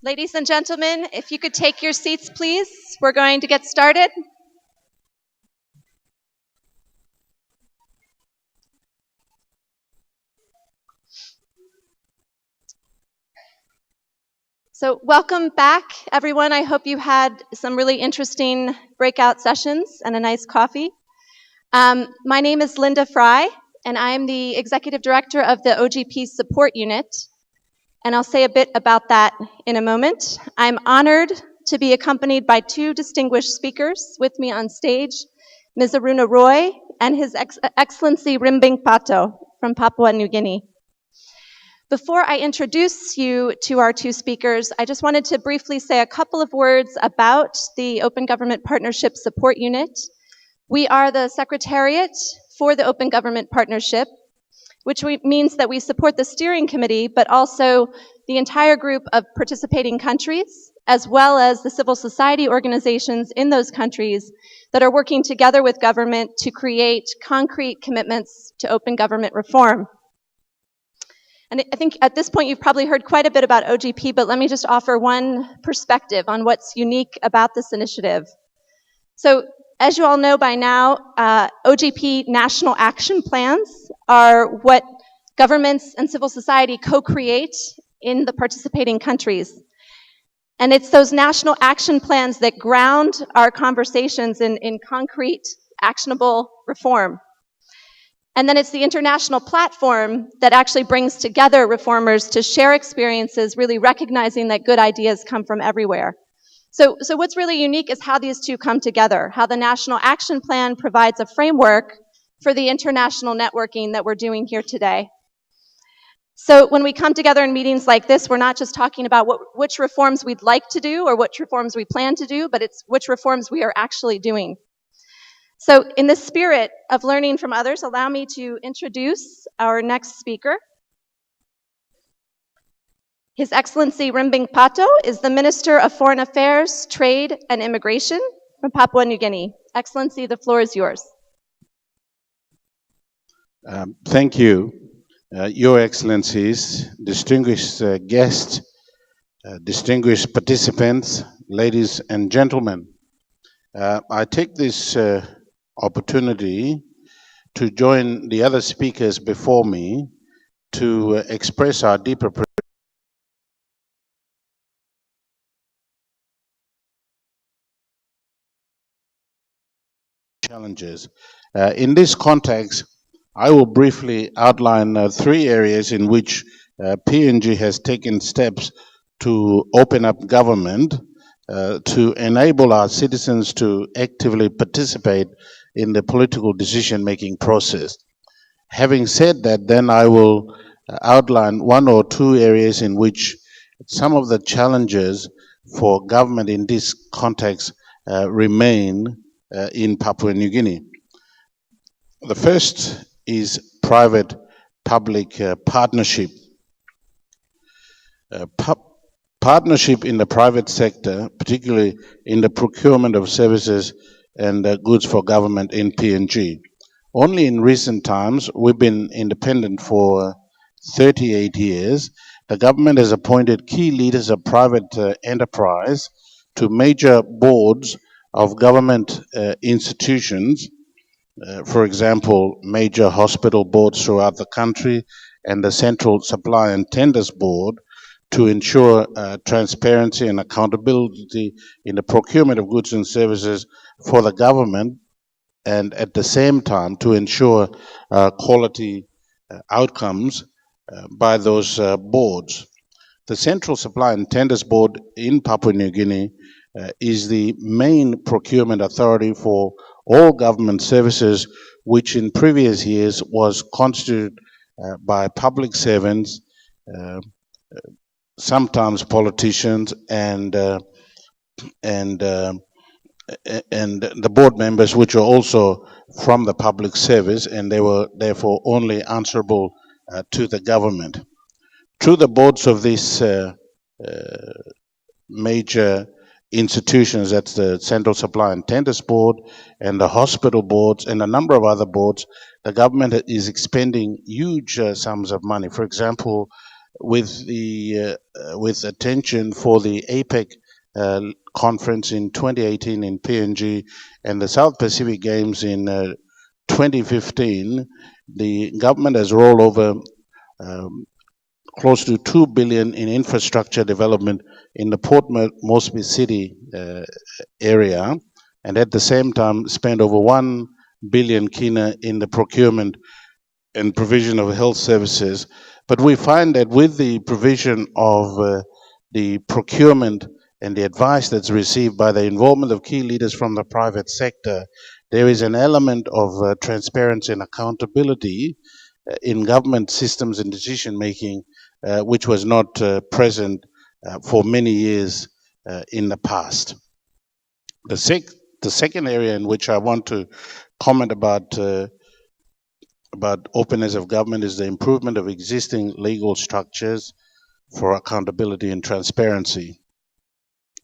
Ladies and gentlemen, if you could take your seats, please. We're going to get started. So welcome back, everyone. I hope you had some really interesting breakout sessions and a nice coffee. My name is Linda Fry, and I am the Executive Director of the OGP Support Unit. And I'll say a bit about that in a moment. I'm honored to be accompanied by two distinguished speakers with me on stage, Ms. Aruna Roy and His Excellency Rimbing Pato from Papua New Guinea. Before I introduce you to our two speakers, I just wanted to briefly say a couple of words about the Open Government Partnership Support Unit. We are the Secretariat for the Open Government Partnership, which means that we support the steering committee, but also the entire group of participating countries, as well as the civil society organizations in those countries that are working together with government to create concrete commitments to open government reform. And I think at this point you've probably heard quite a bit about OGP, but let me just offer one perspective on what's unique about this initiative. So, as you all know by now, OGP national action plans are what governments and civil society co-create in the participating countries. And it's those national action plans that ground our conversations in concrete, actionable reform. And then it's the international platform that actually brings together reformers to share experiences, really recognizing that good ideas come from everywhere. So what's really unique is how these two come together, how the National Action Plan provides a framework for the international networking that we're doing here today. So when we come together in meetings like this, we're not just talking about which reforms we'd like to do or which reforms we plan to do, but it's which reforms we are actually doing. So in the spirit of learning from others, allow me to introduce our next speaker. His Excellency Rimbing Pato is the Minister of Foreign Affairs, Trade, and Immigration from Papua New Guinea. Excellency, the floor is yours. Thank you, Your Excellencies, distinguished guests, distinguished participants, ladies and gentlemen. I take this opportunity to join the other speakers before me to express our deeper challenges. In this context, I will briefly outline three areas in which PNG has taken steps to open up government to enable our citizens to actively participate in the political decision-making process. Having said that, then I will outline one or two areas in which some of the challenges for government in this context remain in Papua New Guinea. The first is private-public partnership. Partnership in the private sector, particularly in the procurement of services and goods for government in PNG. Only in recent times, we've been independent for 38 years. The government has appointed key leaders of private enterprise to major boards of government institutions, for example, major hospital boards throughout the country and the Central Supply and Tenders Board, to ensure transparency and accountability in the procurement of goods and services for the government, and at the same time to ensure quality outcomes by those boards. The Central Supply and Tenders Board in Papua New Guinea is the main procurement authority for all government services, which in previous years was constituted by public servants, sometimes politicians, and the board members, which are also from the public service, and they were therefore only answerable to the government. Through the boards of these major institutions, that's the Central Supply and Tenders Board and the hospital boards and a number of other boards, the government is expending huge sums of money. For example, with attention for the APEC conference in 2018 in PNG and the South Pacific Games in 2015, the government has rolled over um, close to 2 billion in infrastructure development in the Port Moresby City area, and at the same time spent over 1 billion kina in the procurement and provision of health services. But we find that with the provision of the procurement and the advice that's received by the involvement of key leaders from the private sector, there is an element of transparency and accountability in government systems and decision making, which was not present for many years in the past. The second area in which I want to comment about openness of government is the improvement of existing legal structures for accountability and transparency.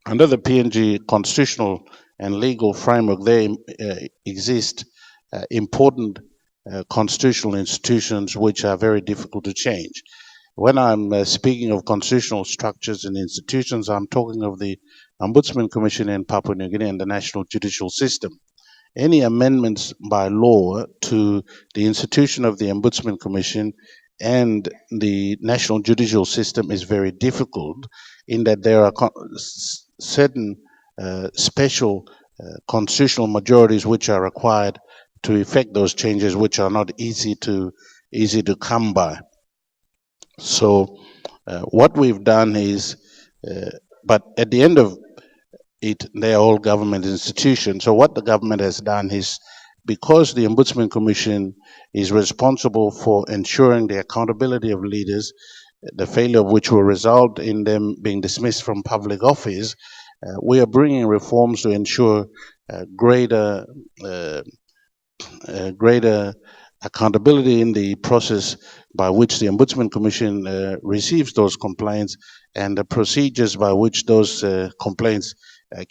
Under the PNG constitutional and legal framework, there exist important constitutional institutions which are very difficult to change. When I'm speaking of constitutional structures and institutions, I'm talking of the Ombudsman Commission in Papua New Guinea and the National Judicial System. Any amendments by law to the institution of the Ombudsman Commission and the National Judicial System is very difficult in that there are certain special constitutional majorities which are required to effect those changes, which are not easy to come by. So what we've done is, but at the end of it, they are all government institutions. So what the government has done is, because the Ombudsman Commission is responsible for ensuring the accountability of leaders, the failure of which will result in them being dismissed from public office, we are bringing reforms to ensure greater accountability in the process by which the Ombudsman Commission receives those complaints and the procedures by which those complaints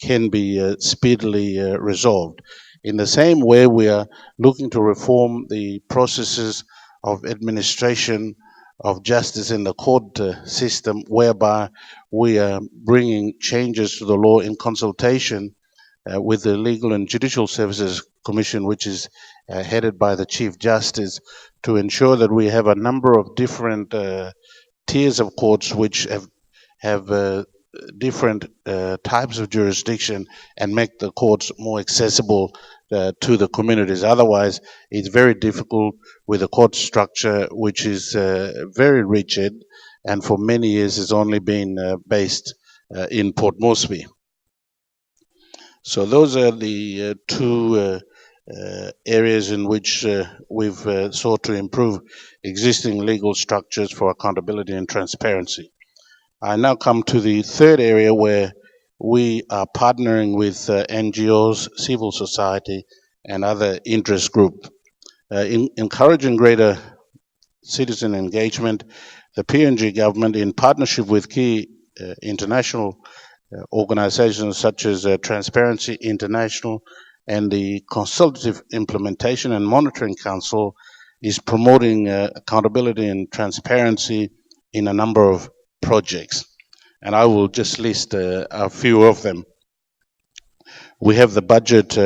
can be speedily resolved. In the same way, we are looking to reform the processes of administration of justice in the court system, whereby we are bringing changes to the law in consultation with the Legal and Judicial Services Commission, which is headed by the Chief Justice, to ensure that we have a number of different tiers of courts which have different types of jurisdiction and make the courts more accessible to the communities. Otherwise, it's very difficult with a court structure which is very rigid and for many years has only been based in Port Moresby. So those are the two areas in which we've sought to improve existing legal structures for accountability and transparency. I now come to the third area where we are partnering with NGOs, civil society, and other interest groups. In encouraging greater citizen engagement, the PNG government, in partnership with key international organizations such as Transparency International and the Consultative Implementation and Monitoring Council, is promoting accountability and transparency in a number of projects. And I will just list a few of them. We have the budget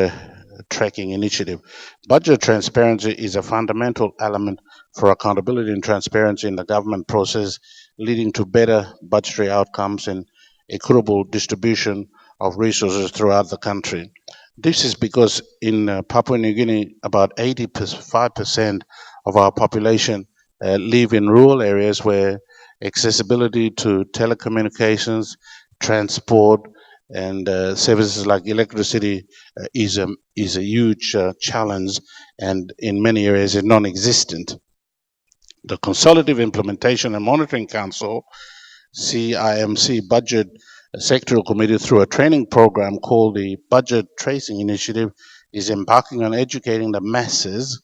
tracking initiative. Budget transparency is a fundamental element for accountability and transparency in the government process, leading to better budgetary outcomes and equitable distribution of resources throughout the country. This is because in Papua New Guinea, about 85% of our population live in rural areas where accessibility to telecommunications, transport, and services like electricity is a huge challenge, and in many areas is non-existent. The Consultative Implementation and Monitoring Council, CIMC Budget Sectoral Committee, through a training program called the Budget Tracing Initiative, is embarking on educating the masses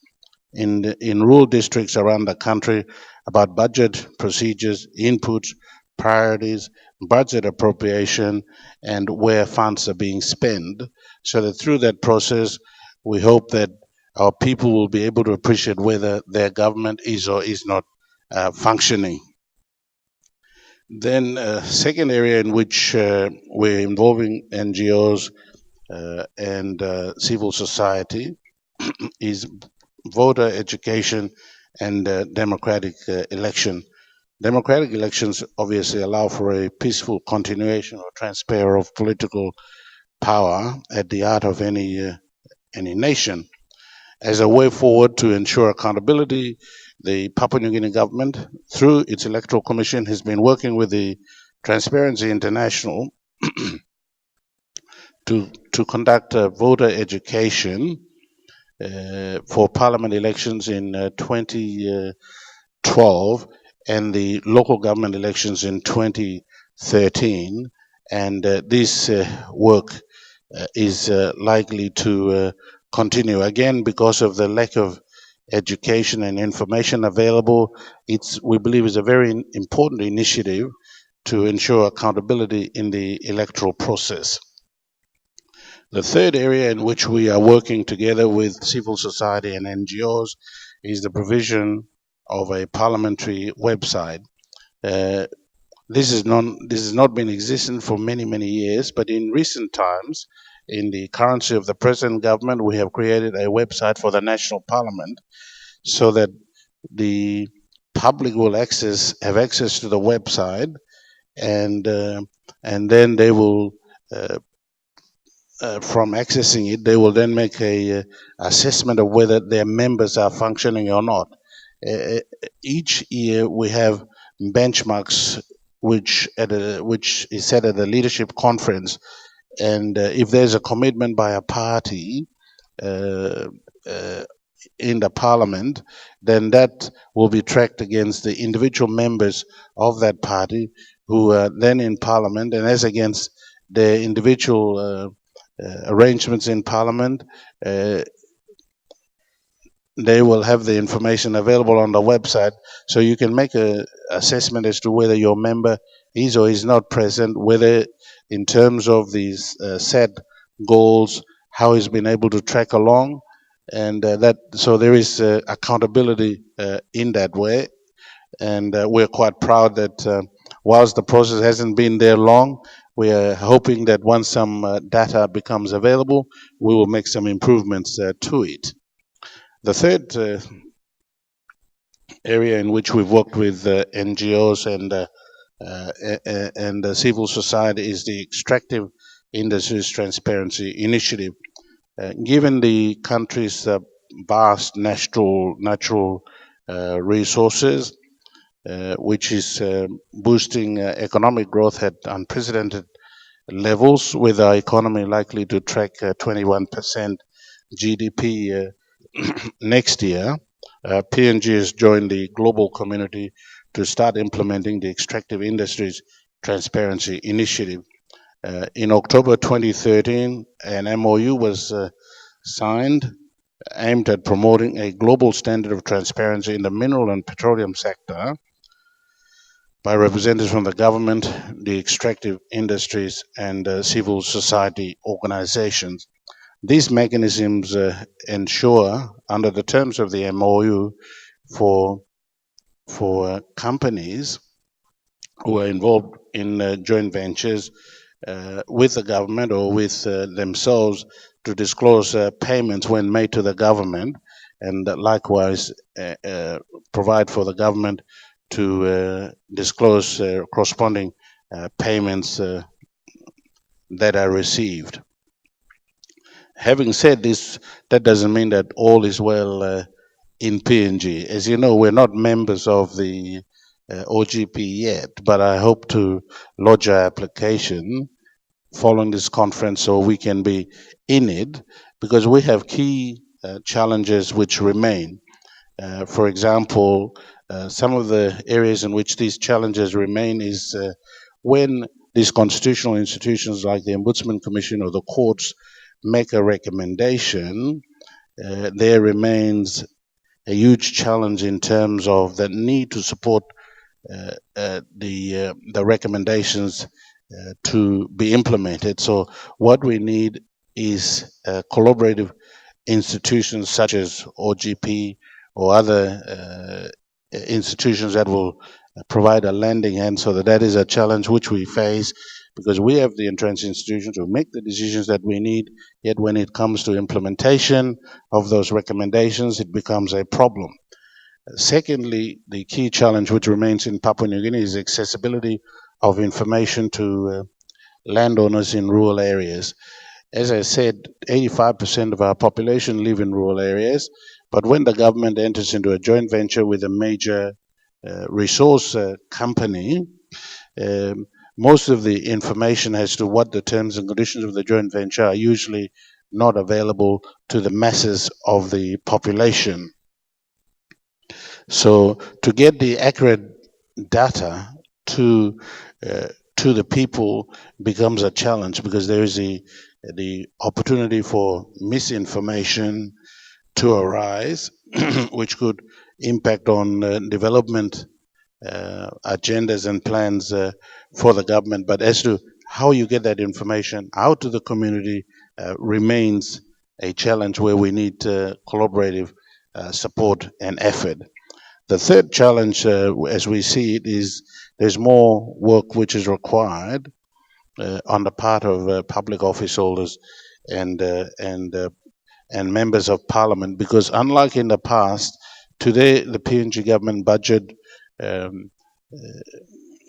in rural districts around the country about budget procedures, inputs, priorities, budget appropriation, and where funds are being spent, so that through that process, we hope that our people will be able to appreciate whether their government is or is not functioning. Then, second area in which we're involving NGOs and civil society is voter education and democratic election. Democratic elections obviously allow for a peaceful continuation or transfer of political power at the heart of any nation. As a way forward to ensure accountability, the Papua New Guinea government, through its electoral commission, has been working with the Transparency International to conduct voter education for parliament elections in 2012 and the local government elections in 2013. And this work is likely to continue. Again, because of the lack of education and information available, we believe is a very important initiative to ensure accountability in the electoral process. The third area in which we are working together with civil society and NGOs is the provision of a parliamentary website. This has not been existing for many years, but in recent times, in the currency of the present government, we have created a website for the national parliament so that the public will have access to the website, and then they will from accessing it, they will then make a assessment of whether their members are functioning or not. Each year we have benchmarks which is set at a leadership conference, and if there's a commitment by a party uh, uh, in the parliament, then that will be tracked against the individual members of that party who are then in parliament, and as against the individual arrangements in parliament. They will have the information available on the website, so you can make an assessment as to whether your member is or is not present, whether in terms of these set goals, how he's been able to track along, and so there is accountability in that way. And we're quite proud that whilst the process hasn't been there long, we are hoping that once some data becomes available, we will make some improvements to it. The third area in which we've worked with NGOs and civil society is the Extractive Industries Transparency Initiative. Given the country's vast natural resources, which is boosting economic growth at unprecedented levels, with our economy likely to track 21% GDP next year, PNG has joined the global community to start implementing the Extractive Industries Transparency Initiative. In October 2013, an MOU was signed aimed at promoting a global standard of transparency in the mineral and petroleum sector by representatives from the government, the extractive industries, and civil society organizations. These mechanisms ensure, under the terms of the MOU, for companies who are involved in joint ventures with the government or with themselves to disclose payments when made to the government, and likewise provide for the government to disclose corresponding payments that are received. Having said this, that doesn't mean that all is well in PNG. As you know, we're not members of the OGP yet, but I hope to lodge our application following this conference so we can be in it, because we have key challenges which remain. For example, some of the areas in which these challenges remain is when these constitutional institutions like the Ombudsman Commission or the courts make a recommendation, there remains a huge challenge in terms of the need to support the recommendations to be implemented. So what we need is collaborative institutions such as OGP or other institutions that will provide a lending hand, so that is a challenge which we face because we have the entrenched institutions to make the decisions that we need, yet when it comes to implementation of those recommendations, it becomes a problem. Secondly, the key challenge which remains in Papua New Guinea is accessibility of information to landowners in rural areas. As I said, 85% of our population live in rural areas, but when the government enters into a joint venture with a major resource company, um, most of the information as to what the terms and conditions of the joint venture are usually not available to the masses of the population. So to get the accurate data to the people becomes a challenge because there is the opportunity for misinformation to arise, which could impact on development agendas and plans for the government. But as to how you get that information out to the community remains a challenge where we need collaborative support and effort. The third challenge, as we see it, is there's more work which is required on the part of public office holders and members of parliament, because unlike in the past, today the PNG government um,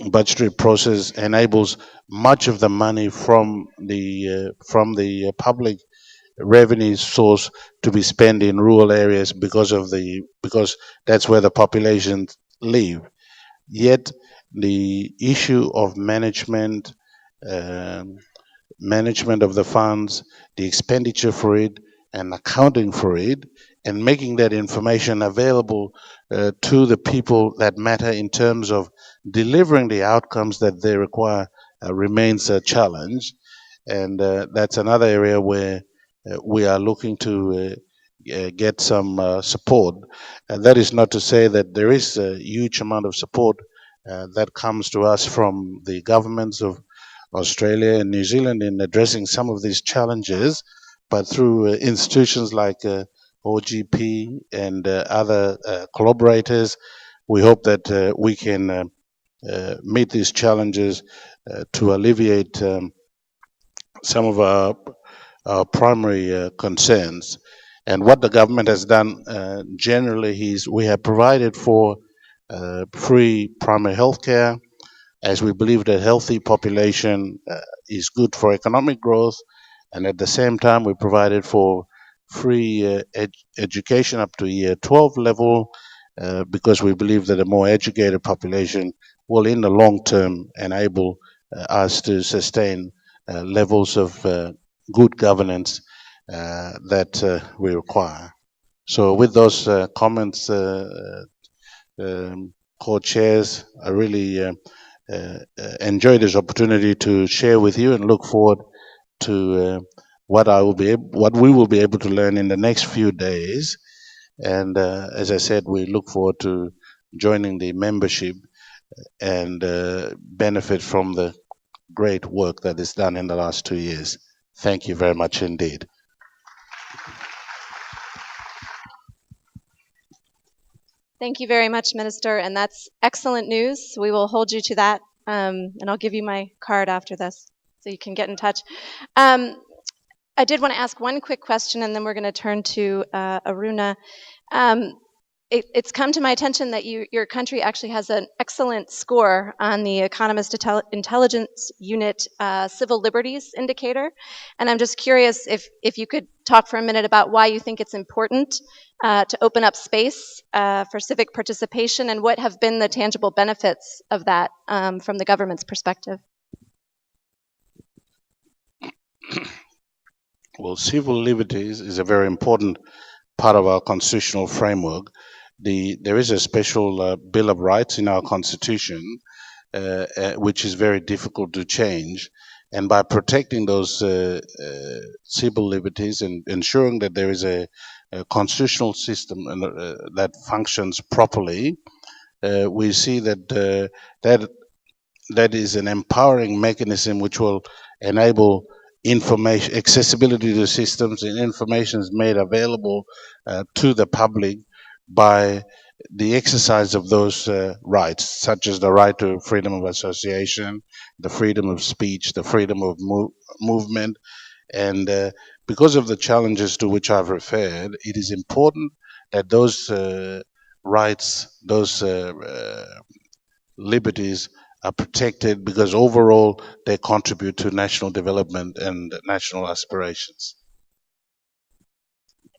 budgetary process enables much of the money from the public revenue source to be spent in rural areas because that's where the population live. Yet the issue of um, management of the funds, the expenditure for it, and accounting for it, and making that information available to the people that matter in terms of delivering the outcomes that they require remains a challenge. And that's another area where we are looking to get some support. And that is not to say that there is a huge amount of support that comes to us from the governments of Australia and New Zealand in addressing some of these challenges, but through institutions like OGP and other collaborators, we hope that we can meet these challenges to alleviate some of our primary concerns. And what the government has done generally is we have provided for free primary health care, as we believe that healthy population is good for economic growth, and at the same time we provided for free education up to year 12 level because we believe that a more educated population will in the long term enable us to sustain levels of good governance that we require. So with those comments, co-chairs, I really enjoy this opportunity to share with you and look forward to what we will be able to learn in the next few days. And as I said, we look forward to joining the membership and benefit from the great work that is done in the last 2 years. Thank you very much indeed. Thank you very much, Minister, and that's excellent news. We will hold you to that, and I'll give you my card after this so you can get in touch. I did want to ask one quick question, and then we're going to turn to Aruna. It's come to my attention that your country actually has an excellent score on the Economist Intelligence Unit Civil Liberties Indicator, and I'm just curious if you could talk for a minute about why you think it's important to open up space for civic participation, and what have been the tangible benefits of that from the government's perspective. Well, civil liberties is a very important part of our constitutional framework. There is a special Bill of Rights in our constitution, which is very difficult to change. And by protecting those civil liberties and ensuring that there is a constitutional system that functions properly, we see that that is an empowering mechanism which will enable information accessibility to systems, and information is made available to the public by the exercise of those rights, such as the right to freedom of association, the freedom of speech, the freedom of movement. And because of the challenges to which I've referred, it is important that those rights, those liberties are protected, because overall they contribute to national development and national aspirations.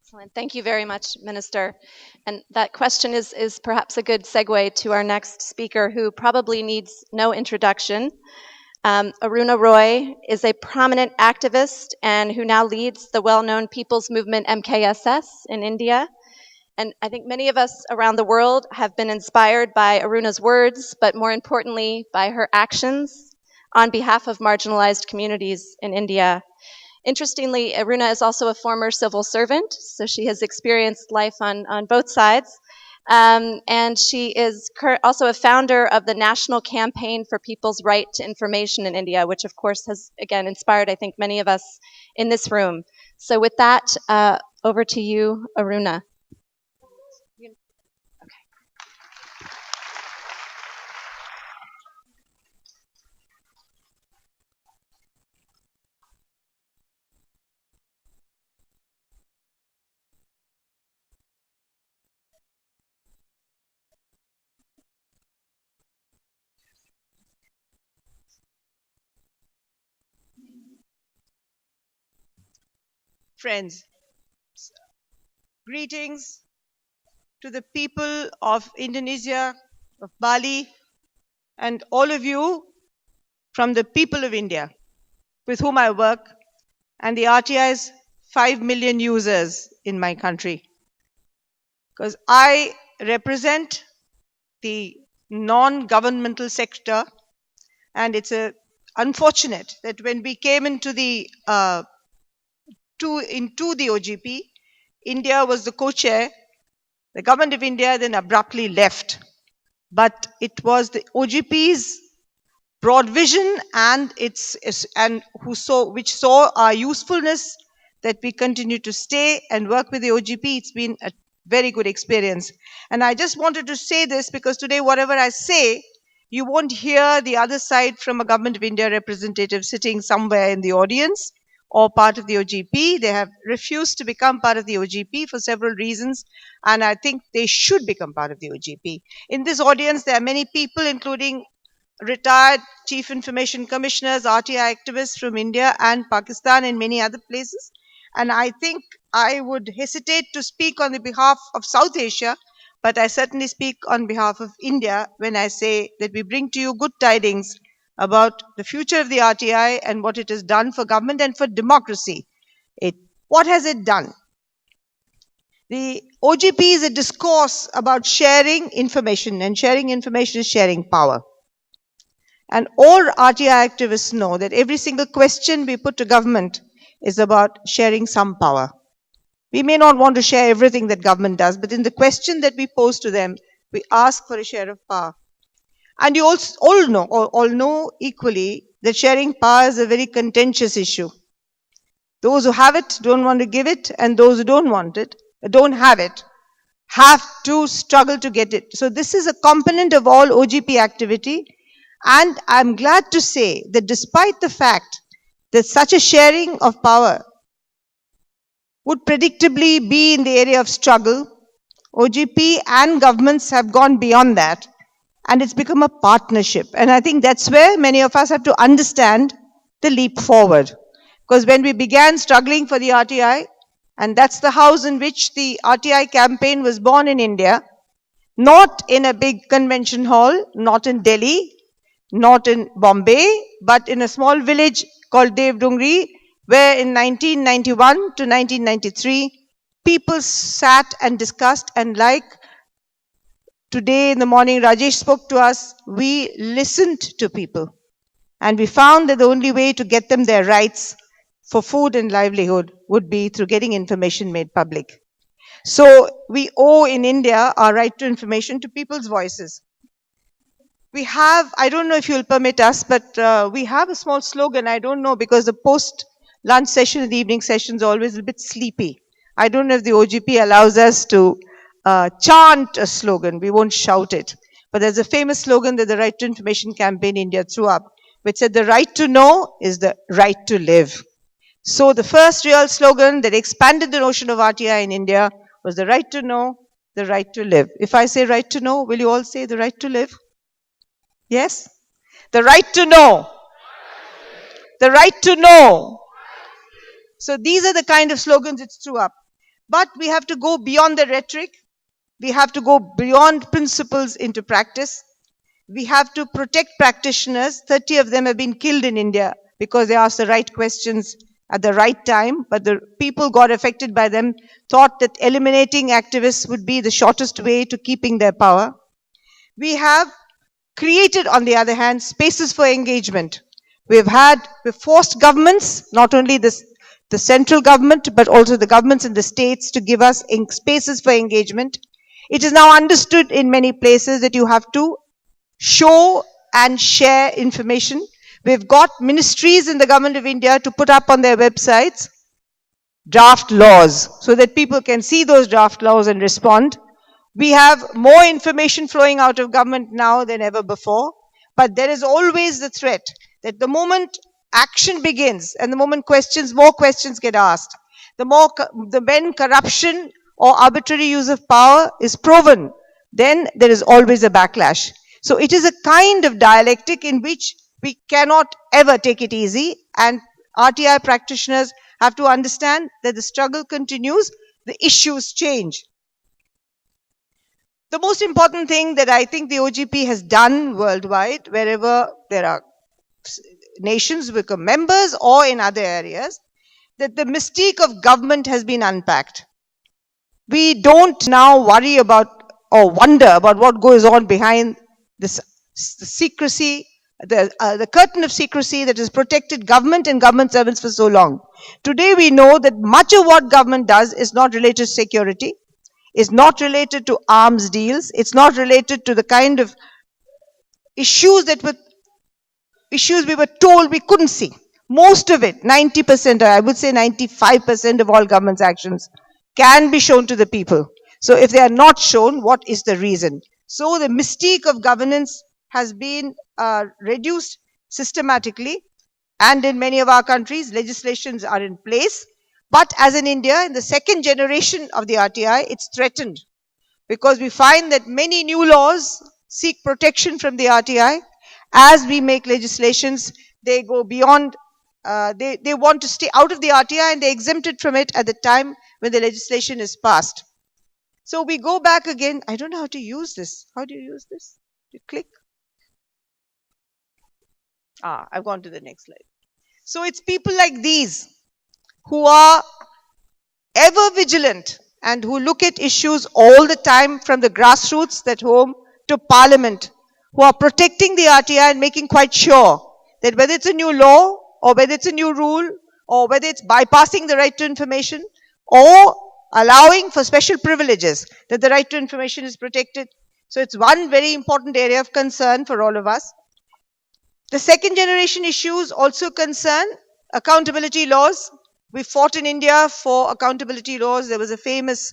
Excellent. Thank you very much, Minister. And that question is perhaps a good segue to our next speaker, who probably needs no introduction. Aruna Roy is a prominent activist and who now leads the well-known People's Movement MKSS in India. And I think many of us around the world have been inspired by Aruna's words, but more importantly, by her actions on behalf of marginalized communities in India. Interestingly, Aruna is also a former civil servant, so she has experienced life on both sides. And she is also a founder of the National Campaign for People's Right to Information in India, which of course has, again, inspired, I think, many of us in this room. So with that, over to you, Aruna. Friends, greetings to the people of Indonesia, of Bali, and all of you from the people of India with whom I work, and the RTI's 5 million users in my country. Because I represent the non-governmental sector, and it's unfortunate that when we came into the OGP, India was the co-chair. The government of India then abruptly left. But it was the OGP's broad vision and which saw our usefulness, that we continue to stay and work with the OGP. It's been a very good experience. And I just wanted to say this because today, whatever I say, you won't hear the other side from a Government of India representative sitting somewhere in the audience or part of the OGP. They have refused to become part of the OGP for several reasons, and I think they should become part of the OGP. In this audience, there are many people, including retired Chief Information Commissioners, RTI activists from India and Pakistan and many other places. And I think I would hesitate to speak on the behalf of South Asia, but I certainly speak on behalf of India when I say that we bring to you good tidings about the future of the RTI and what it has done for government and for democracy. What has it done? The OGP is a discourse about sharing information, and sharing information is sharing power. And all RTI activists know that every single question we put to government is about sharing some power. We may not want to share everything that government does, but in the question that we pose to them, we ask for a share of power. And you all know equally that sharing power is a very contentious issue. Those who have it don't want to give it, and those who don't have it, have to struggle to get it. So this is a component of all OGP activity. And I'm glad to say that despite the fact that such a sharing of power would predictably be in the area of struggle, OGP and governments have gone beyond that, and it's become a partnership. And I think that's where many of us have to understand the leap forward. Because when we began struggling for the RTI, and that's the house in which the RTI campaign was born in India, not in a big convention hall, not in Delhi, not in Bombay, but in a small village called Devdungri, where in 1991 to 1993, people sat and discussed, and like today in the morning Rajesh spoke to us, we listened to people. And we found that the only way to get them their rights for food and livelihood would be through getting information made public. So we owe in India our right to information to people's voices. We have, I don't know if you'll permit us, but we have a small slogan. I don't know, because the post-lunch session and the evening session is always a bit sleepy. I don't know if the OGP allows us to chant a slogan. We won't shout it. But there's a famous slogan that the Right to Information Campaign India threw up, which said the right to know is the right to live. So the first real slogan that expanded the notion of RTI in India was the right to know, the right to live. If I say right to know, will you all say the right to live? Yes? The right to know. The right to know. So these are the kind of slogans it threw up. But we have to go beyond the rhetoric. We have to go beyond principles into practice. We have to protect practitioners. 30 of them have been killed in India because they asked the right questions at the right time. But the people got affected by them thought that eliminating activists would be the shortest way to keeping their power. We have created, on the other hand, spaces for engagement. We've forced governments, not only the central government, but also the governments in the states to give us spaces for engagement. It is now understood in many places that you have to show and share information. We've got ministries in the government of India to put up on their websites draft laws so that people can see those draft laws and respond. We have more information flowing out of government now than ever before, but there is always the threat that the moment action begins and the moment more questions get asked, when corruption or arbitrary use of power is proven, then there is always a backlash. So it is a kind of dialectic in which we cannot ever take it easy, and RTI practitioners have to understand that the struggle continues, the issues change. The most important thing that I think the OGP has done worldwide, wherever there are nations become members or in other areas, that the mystique of government has been unpacked. We don't now worry about or wonder about what goes on behind this secrecy, the curtain of secrecy that has protected government and government servants for so long. Today we know that much of what government does is not related to security, is not related to arms deals, it's not related to the kind of issues we were told we couldn't see. Most of it, 90%, or I would say 95% of all government's actions can be shown to the people. So if they are not shown, what is the reason? So the mystique of governance has been reduced systematically, and in many of our countries, legislations are in place. But as in India, in the second generation of the RTI, it's threatened because we find that many new laws seek protection from the RTI. As we make legislations, they go beyond, they want to stay out of the RTI and they exempted from it at the time when the legislation is passed. So we go back again. I don't know how to use this. How do you use this? You click. I've gone to the next slide. So it's people like these who are ever vigilant and who look at issues all the time from the grassroots at home to parliament, who are protecting the RTI and making quite sure that whether it's a new law or whether it's a new rule or whether it's bypassing the right to information or allowing for special privileges, that the right to information is protected. So it's one very important area of concern for all of us. The second generation issues also concern accountability laws. We fought in India for accountability laws. There was a famous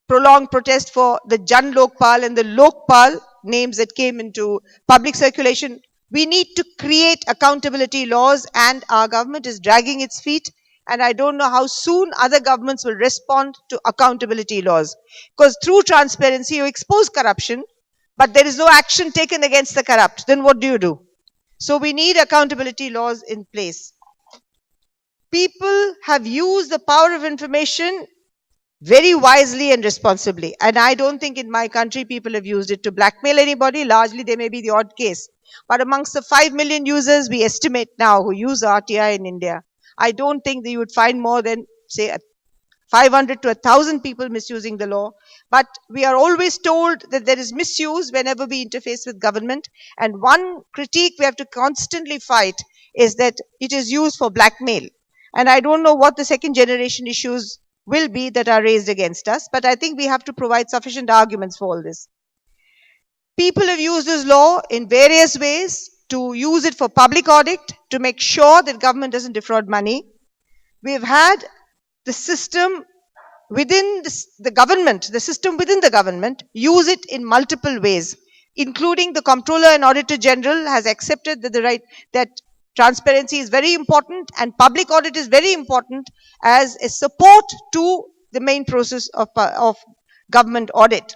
prolonged protest for the Jan Lokpal and the Lokpal names that came into public circulation. We need to create accountability laws, and our government is dragging its feet. And I don't know how soon other governments will respond to accountability laws. Because through transparency, you expose corruption, but there is no action taken against the corrupt. Then what do? So we need accountability laws in place. People have used the power of information very wisely and responsibly. And I don't think in my country people have used it to blackmail anybody. Largely, there may be the odd case. But amongst the 5 million users we estimate now who use RTI in India, I don't think that you would find more than, say, 500 to 1,000 people misusing the law. But we are always told that there is misuse whenever we interface with government. And one critique we have to constantly fight is that it is used for blackmail. And I don't know what the second generation issues will be that are raised against us, but I think we have to provide sufficient arguments for all this. People have used this law in various ways to use it for public audit, to make sure that government doesn't defraud money. We've had the system within the government, the system within the government, use it in multiple ways, including the Comptroller and Auditor General has accepted that transparency is very important and public audit is very important as a support to the main process of government audit.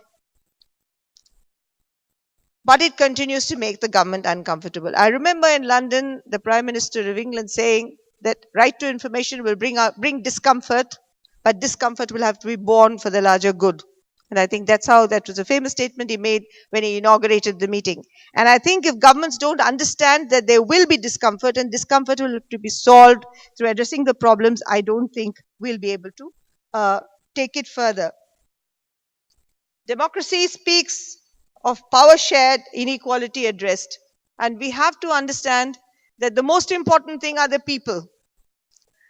But it continues to make the government uncomfortable. I remember in London, the Prime Minister of England saying that right to information will bring discomfort, but discomfort will have to be borne for the larger good. And I think that was a famous statement he made when he inaugurated the meeting. And I think if governments don't understand that there will be discomfort and discomfort will have to be solved through addressing the problems, I don't think we'll be able to take it further. Democracy speaks of power shared, inequality addressed. And we have to understand that the most important thing are the people.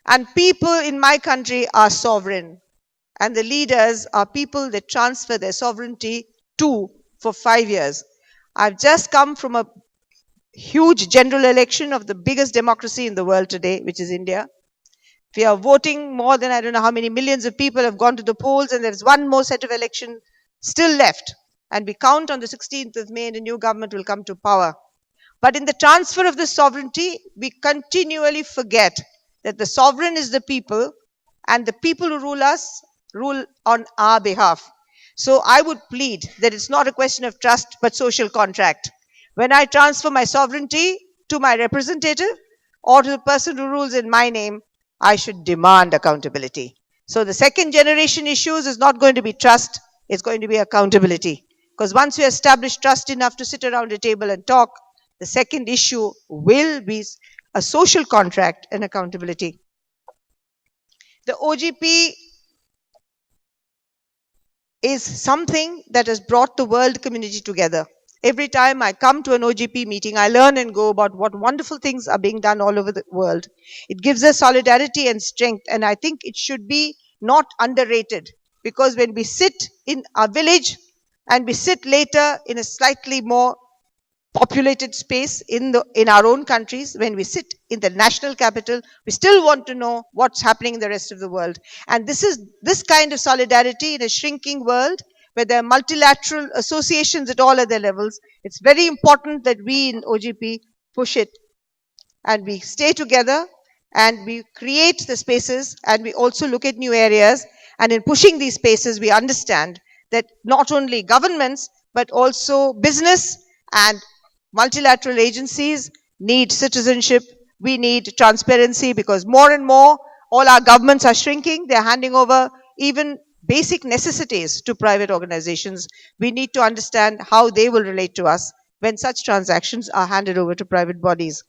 And people in my country are sovereign. And the leaders are people that transfer their sovereignty to for 5 years. I've just come from a huge general election of the biggest democracy in the world today, which is India. We are voting more than I don't know how many millions of people have gone to the polls, and there's one more set of election still left. And we count on the 16th of May and the new government will come to power. But in the transfer of the sovereignty, we continually forget that the sovereign is the people and the people who rule us rule on our behalf. So I would plead that it's not a question of trust, but social contract. When I transfer my sovereignty to my representative or to the person who rules in my name, I should demand accountability. So the second generation issues is not going to be trust, it's going to be accountability. Because once we establish trust enough to sit around a table and talk, the second issue will be a social contract and accountability. The OGP is something that has brought the world community together. Every time I come to an OGP meeting, I learn and go about what wonderful things are being done all over the world. It gives us solidarity and strength, and I think it should be not underrated. Because when we sit in our village and we sit later in a slightly more populated space in our own countries, when we sit in the national capital, we still want to know what's happening in the rest of the world. And this kind of solidarity in a shrinking world where there are multilateral associations at all other levels, it's very important that we in OGP push it and we stay together and we create the spaces and we also look at new areas. And in pushing these spaces, we understand that not only governments, but also business and multilateral agencies need citizenship. We need transparency because more and more, all our governments are shrinking. They're handing over even basic necessities to private organizations. We need to understand how they will relate to us when such transactions are handed over to private bodies.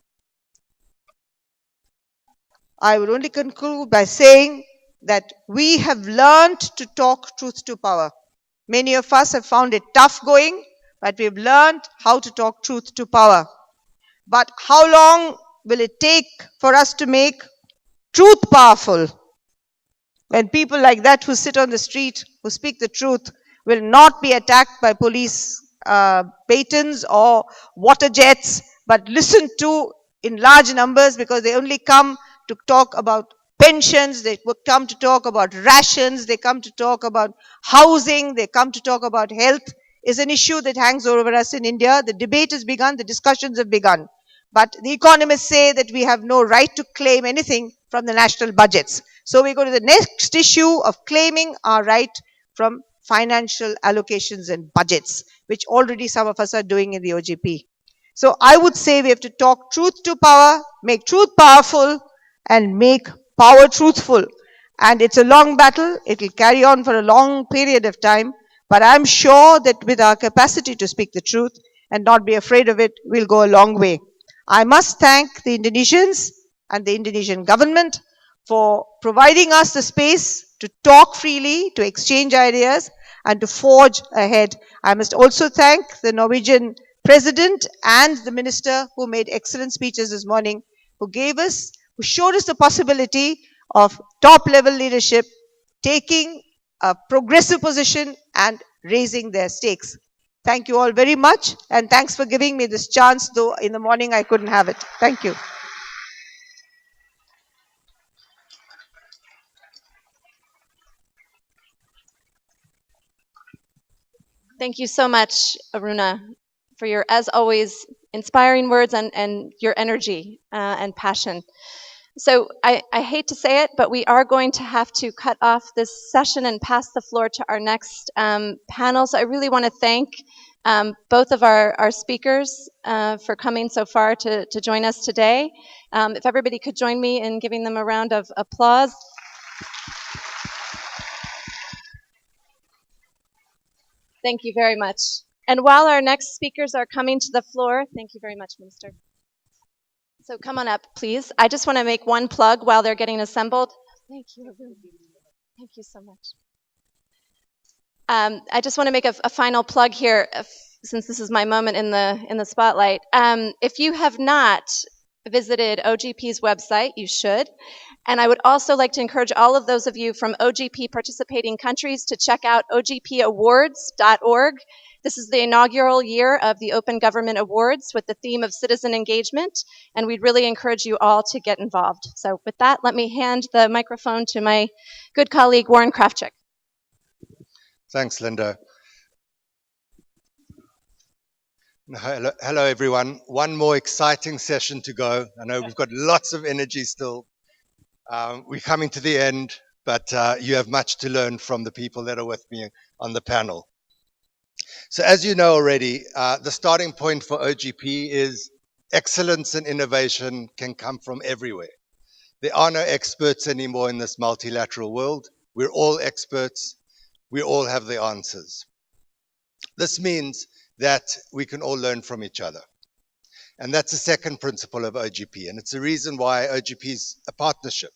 I would only conclude by saying that we have learned to talk truth to power. Many of us have found it tough going, but we've learned how to talk truth to power. But how long will it take for us to make truth powerful? When people like that who sit on the street, who speak the truth, will not be attacked by police batons or water jets, but listened to in large numbers because they only come to talk about pensions, they come to talk about rations, they come to talk about housing, they come to talk about health, is an issue that hangs over us in India. The debate has begun, the discussions have begun. But the economists say that we have no right to claim anything from the national budgets. So we go to the next issue of claiming our right from financial allocations and budgets, which already some of us are doing in the OGP. So I would say we have to talk truth to power, make truth powerful, and make power truthful. And it's a long battle. It will carry on for a long period of time. But I'm sure that with our capacity to speak the truth and not be afraid of it, we'll go a long way. I must thank the Indonesians and the Indonesian government for providing us the space to talk freely, to exchange ideas, and to forge ahead. I must also thank the Norwegian president and the minister who made excellent speeches this morning, who showed us the possibility of top-level leadership taking a progressive position and raising their stakes. Thank you all very much, and thanks for giving me this chance, though in the morning I couldn't have it. Thank you. Thank you so much, Aruna, for your, as always, inspiring words and your energy and passion. So I hate to say it, but we are going to have to cut off this session and pass the floor to our next panel. So I really want to thank both of our speakers for coming so far to join us today. If everybody could join me in giving them a round of applause. Thank you very much. And while our next speakers are coming to the floor, thank you very much, Minister. So come on up, please. I just want to make one plug while they're getting assembled. Thank you. Thank you so much. I just want to make a final plug here, since this is my moment in the spotlight. If you have not visited OGP's website, you should. And I would also like to encourage all of those of you from OGP participating countries to check out ogpawards.org. This is the inaugural year of the Open Government Awards with the theme of citizen engagement, and we'd really encourage you all to get involved. So with that, let me hand the microphone to my good colleague, Warren Krafchick. Thanks, Linda. Hello, everyone. One more exciting session to go. I know we've got lots of energy still. We're coming to the end, but you have much to learn from the people that are with me on the panel. So as you know already, the starting point for OGP is excellence and innovation can come from everywhere. There are no experts anymore in this multilateral world. We're all experts. We all have the answers. This means that we can all learn from each other. And that's the second principle of OGP. And it's the reason why OGP is a partnership.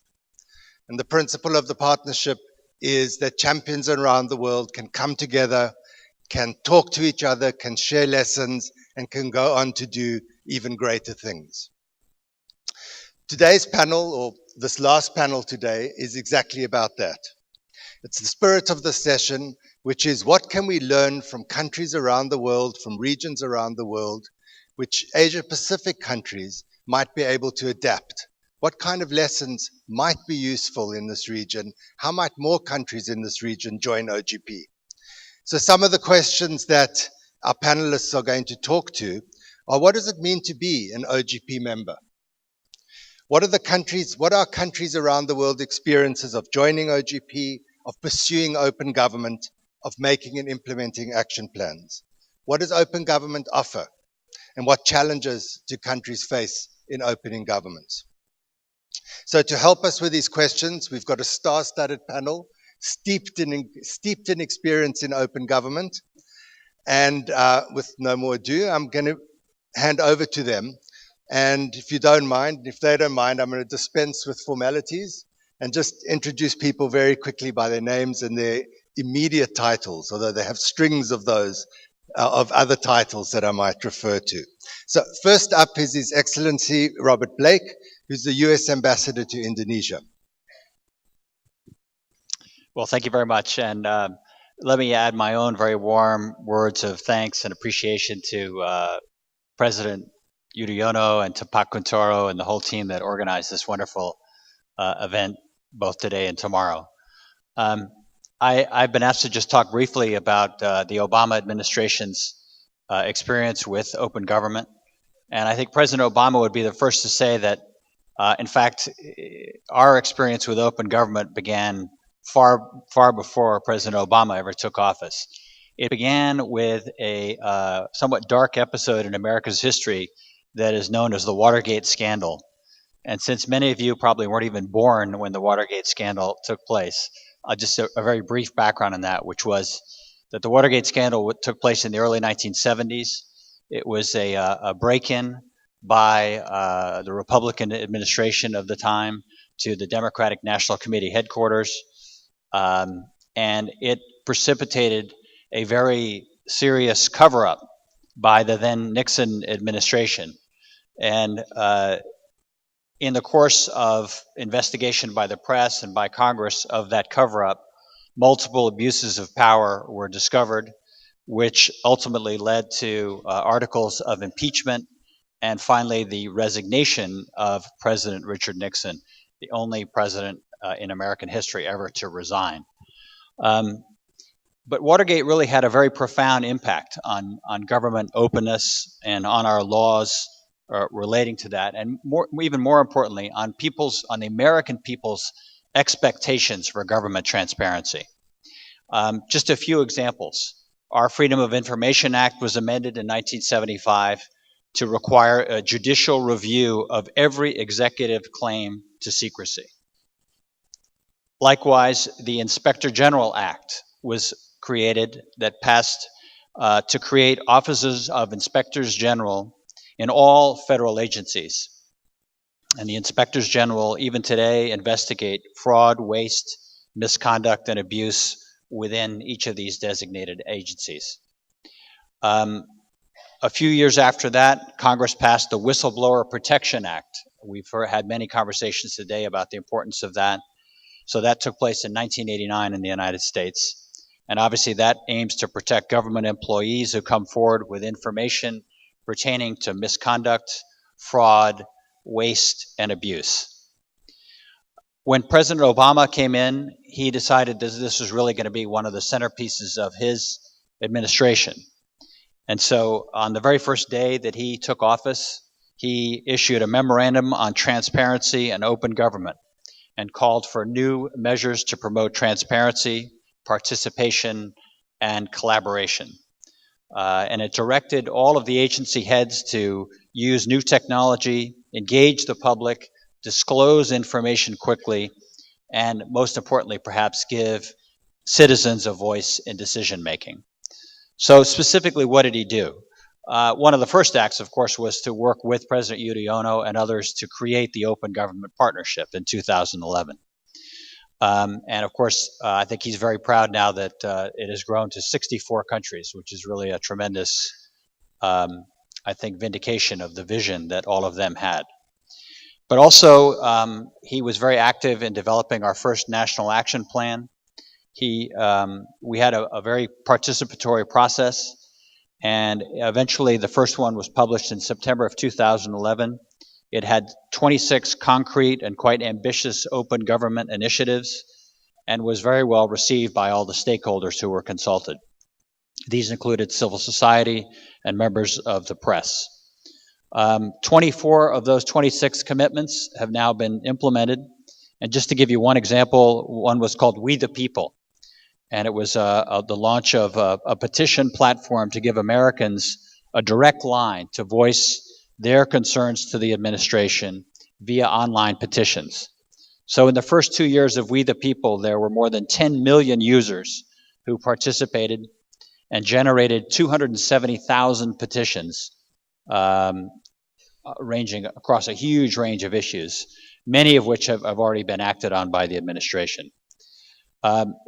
And the principle of the partnership is that champions around the world can come together, can talk to each other, can share lessons, and can go on to do even greater things. Today's panel, or this last panel today, is exactly about that. It's the spirit of the session, which is what can we learn from countries around the world, from regions around the world, which Asia-Pacific countries might be able to adapt. What kind of lessons might be useful in this region? How might more countries in this region join OGP? So some of the questions that our panelists are going to talk to are, what does it mean to be an OGP member? What are countries around the world experiences of joining OGP, of pursuing open government, of making and implementing action plans? What does open government offer? And what challenges do countries face in opening governments? So to help us with these questions, we've got a star-studded panel steeped in experience in open government. And with no more ado, I'm going to hand over to them. And if they don't mind, I'm going to dispense with formalities and just introduce people very quickly by their names and their immediate titles, although they have strings of those, of other titles that I might refer to. So first up is His Excellency Robert Blake, who's the U.S. Ambassador to Indonesia. Well, thank you very much. And let me add my own very warm words of thanks and appreciation to President Yudhoyono and to Pak Kuntoro and the whole team that organized this wonderful event both today and tomorrow. I've been asked to just talk briefly about the Obama administration's experience with open government. And I think President Obama would be the first to say that, in fact, our experience with open government began far before President Obama ever took office. It began with a somewhat dark episode in America's history that is known as the Watergate scandal. And since many of you probably weren't even born when the Watergate scandal took place, just a very brief background on that, which was that the Watergate scandal took place in the early 1970s. It was a break-in by the Republican administration of the time to the Democratic National Committee headquarters. And it precipitated a very serious cover-up by the then Nixon administration. And in the course of investigation by the press and by Congress of that cover-up, multiple abuses of power were discovered, which ultimately led to articles of impeachment and finally the resignation of President Richard Nixon, the only president in American history ever to resign. But Watergate really had a very profound impact on government openness and on our laws relating to that, and even more importantly, on the American people's expectations for government transparency. Just a few examples. Our Freedom of Information Act was amended in 1975 to require a judicial review of every executive claim to secrecy. Likewise, the Inspector General Act was created that passed to create offices of inspectors general in all federal agencies. And the inspectors general, even today, investigate fraud, waste, misconduct, and abuse within each of these designated agencies. A few years after that, Congress passed the Whistleblower Protection Act. We've had many conversations today about the importance of that. So that took place in 1989 in the United States. And obviously that aims to protect government employees who come forward with information pertaining to misconduct, fraud, waste, and abuse. When President Obama came in, he decided that this was really going to be one of the centerpieces of his administration. And so on the very first day that he took office, he issued a memorandum on transparency and open government and called for new measures to promote transparency, participation, and collaboration. And it directed all of the agency heads to use new technology, engage the public, disclose information quickly, and most importantly, perhaps give citizens a voice in decision making. So specifically, what did he do? One of the first acts, of course, was to work with President Yudhoyono and others to create the Open Government Partnership in 2011. And of course, I think he's very proud now that it has grown to 64 countries, which is really a tremendous, I think, vindication of the vision that all of them had. But also, he was very active in developing our first national action plan. We had a very participatory process, and eventually the first one was published in September of 2011. It had 26 concrete and quite ambitious open government initiatives and was very well received by all the stakeholders who were consulted. These included civil society and members of the press. 24 of those 26 commitments have now been implemented. And just to give you one example, one was called We the People. And it was the launch of a petition platform to give Americans a direct line to voice their concerns to the administration via online petitions. So in the first 2 years of We the People, there were more than 10 million users who participated and generated 270,000 petitions ranging across a huge range of issues, many of which have already been acted on by the administration.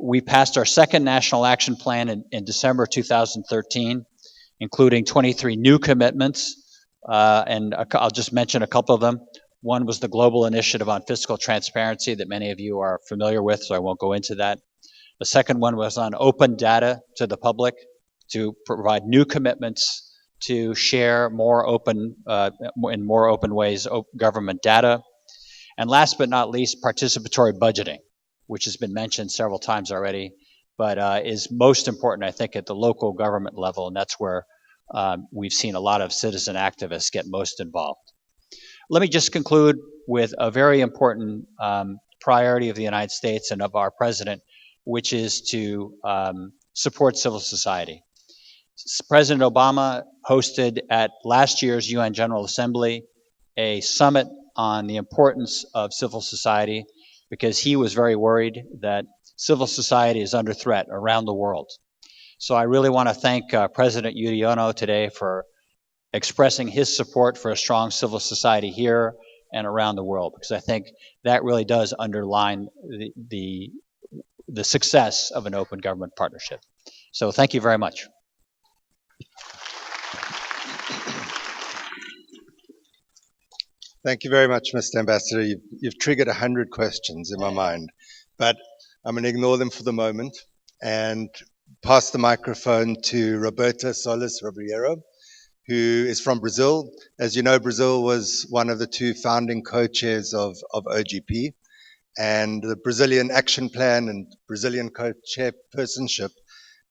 We passed our second national action plan in December 2013, including 23 new commitments, and I'll just mention a couple of them. One was the Global Initiative on Fiscal Transparency that many of you are familiar with, so I won't go into that. The second one was on open data to the public, to provide new commitments to share more open, in more open ways, government data. And last but not least, participatory budgeting, which has been mentioned several times already, but is most important, I think, at the local government level, and that's where we've seen a lot of citizen activists get most involved. Let me just conclude with a very important priority of the United States and of our president, which is to support civil society. President Obama hosted at last year's UN General Assembly a summit on the importance of civil society, because he was very worried that civil society is under threat around the world. So I really want to thank President Yudhoyono today for expressing his support for a strong civil society here and around the world, because I think that really does underline the success of an open government partnership. So thank you very much. Thank you very much, Mr. Ambassador. You've triggered 100 questions in my mind, but I'm going to ignore them for the moment and pass the microphone to Roberta Solis Ribeiro, who is from Brazil. As you know, Brazil was one of the two founding co-chairs of OGP, and the Brazilian Action Plan and Brazilian co-chairpersonship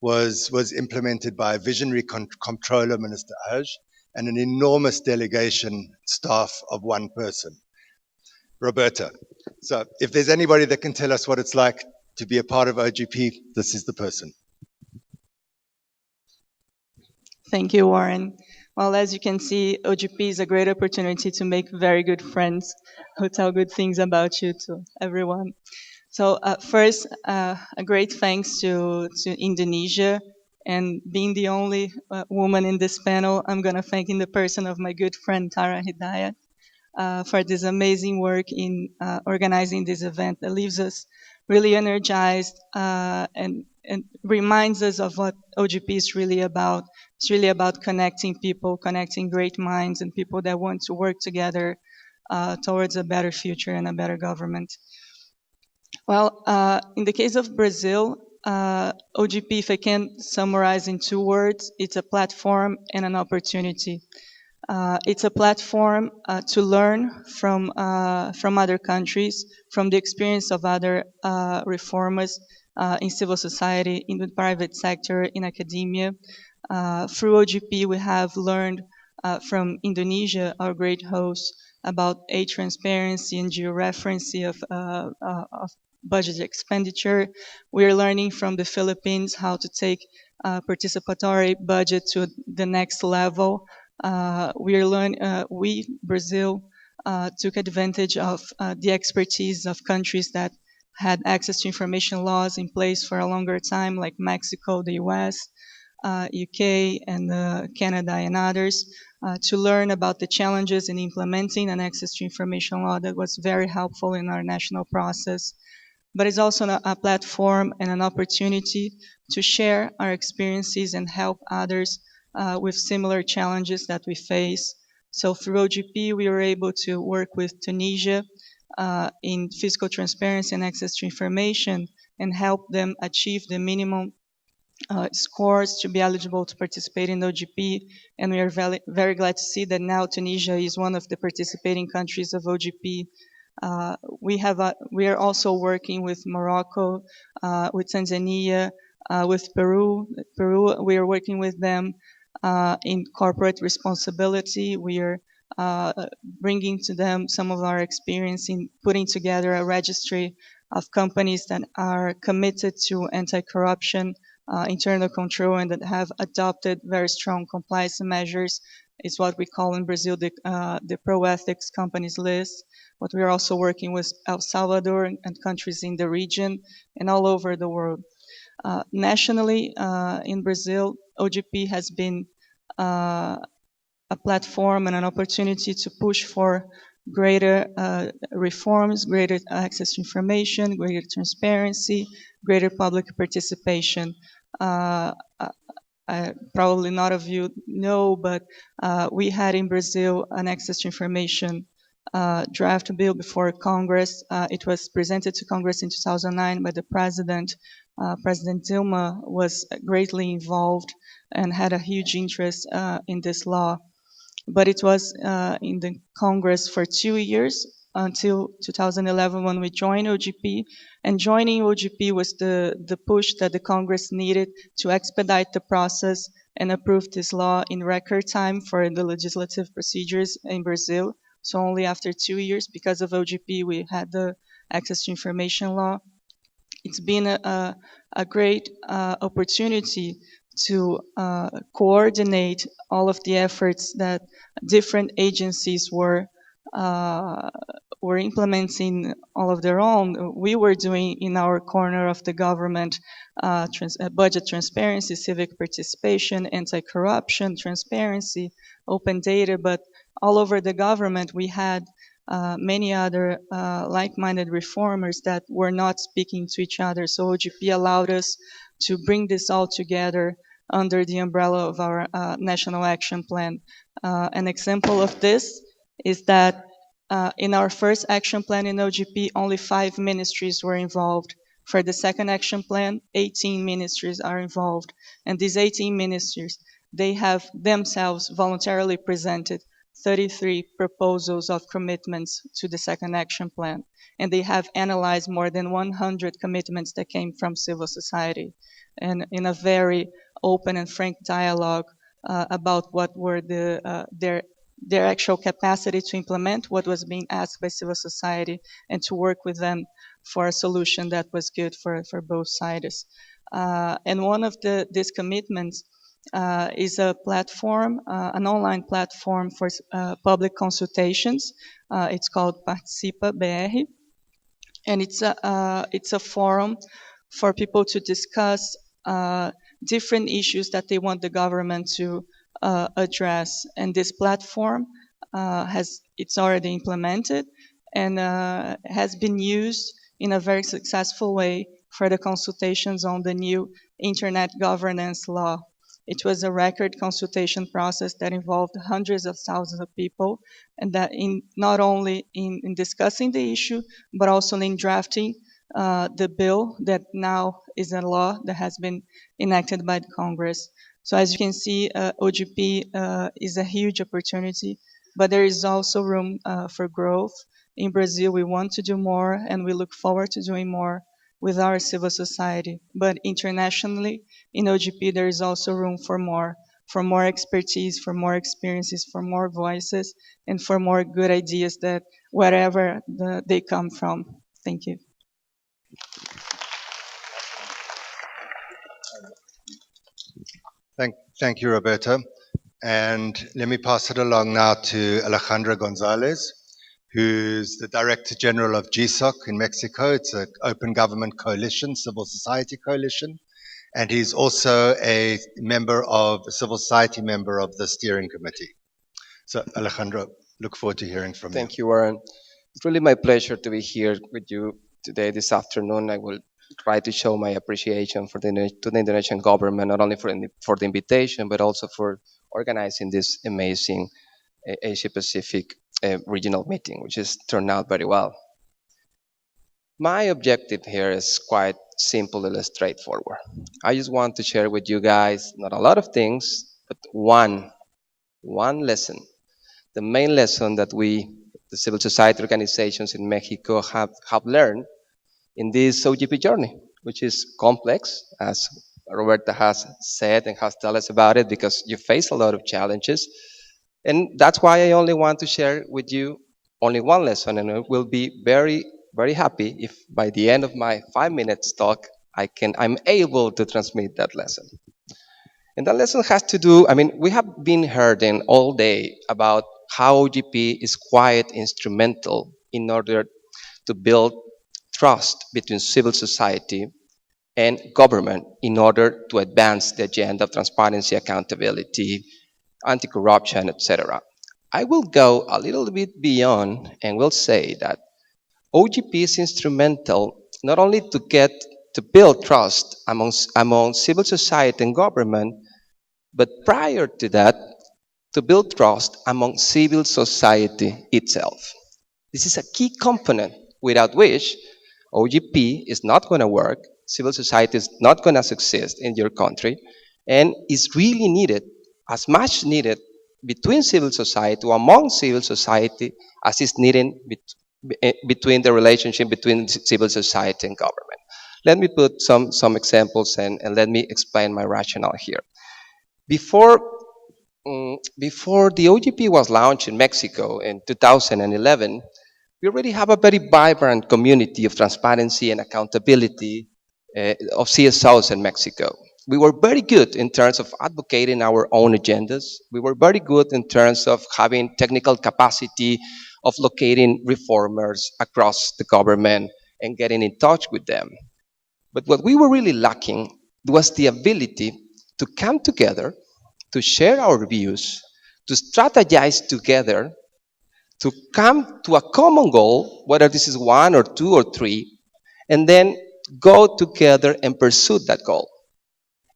was implemented by a visionary comptroller, Minister Aj, and an enormous delegation staff of one person, Roberta. So if there's anybody that can tell us what it's like to be a part of OGP, this is the person. Thank you, Warren. Well, as you can see, OGP is a great opportunity to make very good friends who tell good things about you to everyone. So first, a great thanks to Indonesia, and being the only woman in this panel, I'm going to thank in the person of my good friend Tara Hidayat for this amazing work in organizing this event that leaves us really energized and reminds us of what OGP is really about. It's really about connecting people, connecting great minds and people that want to work together towards a better future and a better government. Well, in the case of Brazil, OGP, if I can summarize in 2 words, it's a platform and an opportunity. It's a platform to learn from other countries, from the experience of other reformers in civil society, in the private sector, in academia. Through OGP, we have learned from Indonesia, our great host, about aid transparency and georeferencing of budget expenditure. We are learning from the Philippines how to take participatory budget to the next level. We, Brazil, took advantage of the expertise of countries that had access to information laws in place for a longer time, like Mexico, the US, UK, and Canada, and others, to learn about the challenges in implementing an access to information law that was very helpful in our national process. But it's also a platform and an opportunity to share our experiences and help others with similar challenges that we face. So through OGP, we were able to work with Tunisia in fiscal transparency and access to information and help them achieve the minimum scores to be eligible to participate in OGP. And we are very glad to see that now Tunisia is one of the participating countries of OGP. We are also working with Morocco, with Tanzania, with Peru. We are working with them in corporate responsibility. We are bringing to them some of our experience in putting together a registry of companies that are committed to anti-corruption, internal control, and that have adopted very strong compliance measures. It's what we call in Brazil the pro-ethics companies list. But we are also working with El Salvador and countries in the region and all over the world. Nationally, in Brazil, OGP has been a platform and an opportunity to push for greater reforms, greater access to information, greater transparency, greater public participation. Probably not of you know, but we had in Brazil an access to information draft bill before Congress. It was presented to Congress in 2009 by the president. President Dilma was greatly involved and had a huge interest in this law. But it was in the Congress for 2 years until 2011 when we joined OGP. And joining OGP was the push that the Congress needed to expedite the process and approve this law in record time for the legislative procedures in Brazil. So only after 2 years, because of OGP, we had the access to information law. It's been a great opportunity to coordinate all of the efforts that different agencies were implementing all of their own. We were doing in our corner of the government budget transparency, civic participation, anti-corruption, transparency, open data, but all over the government we had many other like-minded reformers that were not speaking to each other. So OGP allowed us to bring this all together under the umbrella of our National Action Plan. An example of this is that in our first action plan in OGP, only 5 ministries were involved. For the second action plan, 18 ministries are involved. And these 18 ministries, they have themselves voluntarily presented 33 proposals of commitments to the second action plan. And they have analyzed more than 100 commitments that came from civil society, and in a very open and frank dialogue about what were their actual capacity to implement what was being asked by civil society, and to work with them for a solution that was good for both sides. And one of these commitments is a platform, an online platform for public consultations. It's called Participa BR, and it's a forum for people to discuss different issues that they want the government to address. And this platform it's already implemented and has been used in a very successful way for the consultations on the new internet governance law. It was a record consultation process that involved hundreds of thousands of people, and that not only in discussing the issue, but also in drafting the bill that now is a law that has been enacted by the Congress. So as you can see, OGP is a huge opportunity, but there is also room for growth. In Brazil, we want to do more, and we look forward to doing more with our civil society. But internationally, in OGP, there is also room for more expertise, for more experiences, for more voices, and for more good ideas that wherever they come from. Thank you. Thank you, Roberto. And let me pass it along now to Alejandra Gonzalez, who's the Director General of GSOC in Mexico. It's an open government coalition, civil society coalition. And he's also a civil society member of the steering committee. So Alejandro, look forward to hearing from you. Thank you, Warren. It's really my pleasure to be here with you today, this afternoon. I will try to show my appreciation to the Indonesian government, not only for the invitation, but also for organizing this amazing Asia-Pacific regional meeting, which has turned out very well. My objective here is quite simple and straightforward. I just want to share with you guys not a lot of things, but one lesson. The main lesson that we, the civil society organizations in Mexico, have learned in this OGP journey, which is complex, as Roberta has said and has told us about it, because you face a lot of challenges. And that's why I only want to share with you only one lesson, and I will be very, very happy if by the end of my 5 minutes talk, I'm able to transmit that lesson. And that lesson has to do, we have been hearing all day about how OGP is quite instrumental in order to build trust between civil society and government in order to advance the agenda of transparency, accountability, anti-corruption, etc. I will go a little bit beyond and will say that OGP is instrumental not only to build trust among civil society and government, but prior to that, to build trust among civil society itself. This is a key component without which OGP is not going to work, civil society is not going to succeed in your country, and is really needed, as much needed between civil society or among civil society as is needed between the relationship between civil society and government. Let me put some examples and let me explain my rationale here. Before the OGP was launched in Mexico in 2011, we already have a very vibrant community of transparency and accountability of CSOs in Mexico. We were very good in terms of advocating our own agendas. We were very good in terms of having technical capacity of locating reformers across the government and getting in touch with them. But what we were really lacking was the ability to come together, to share our views, to strategize together, to come to a common goal, whether this is 1 or 2 or 3, and then go together and pursue that goal.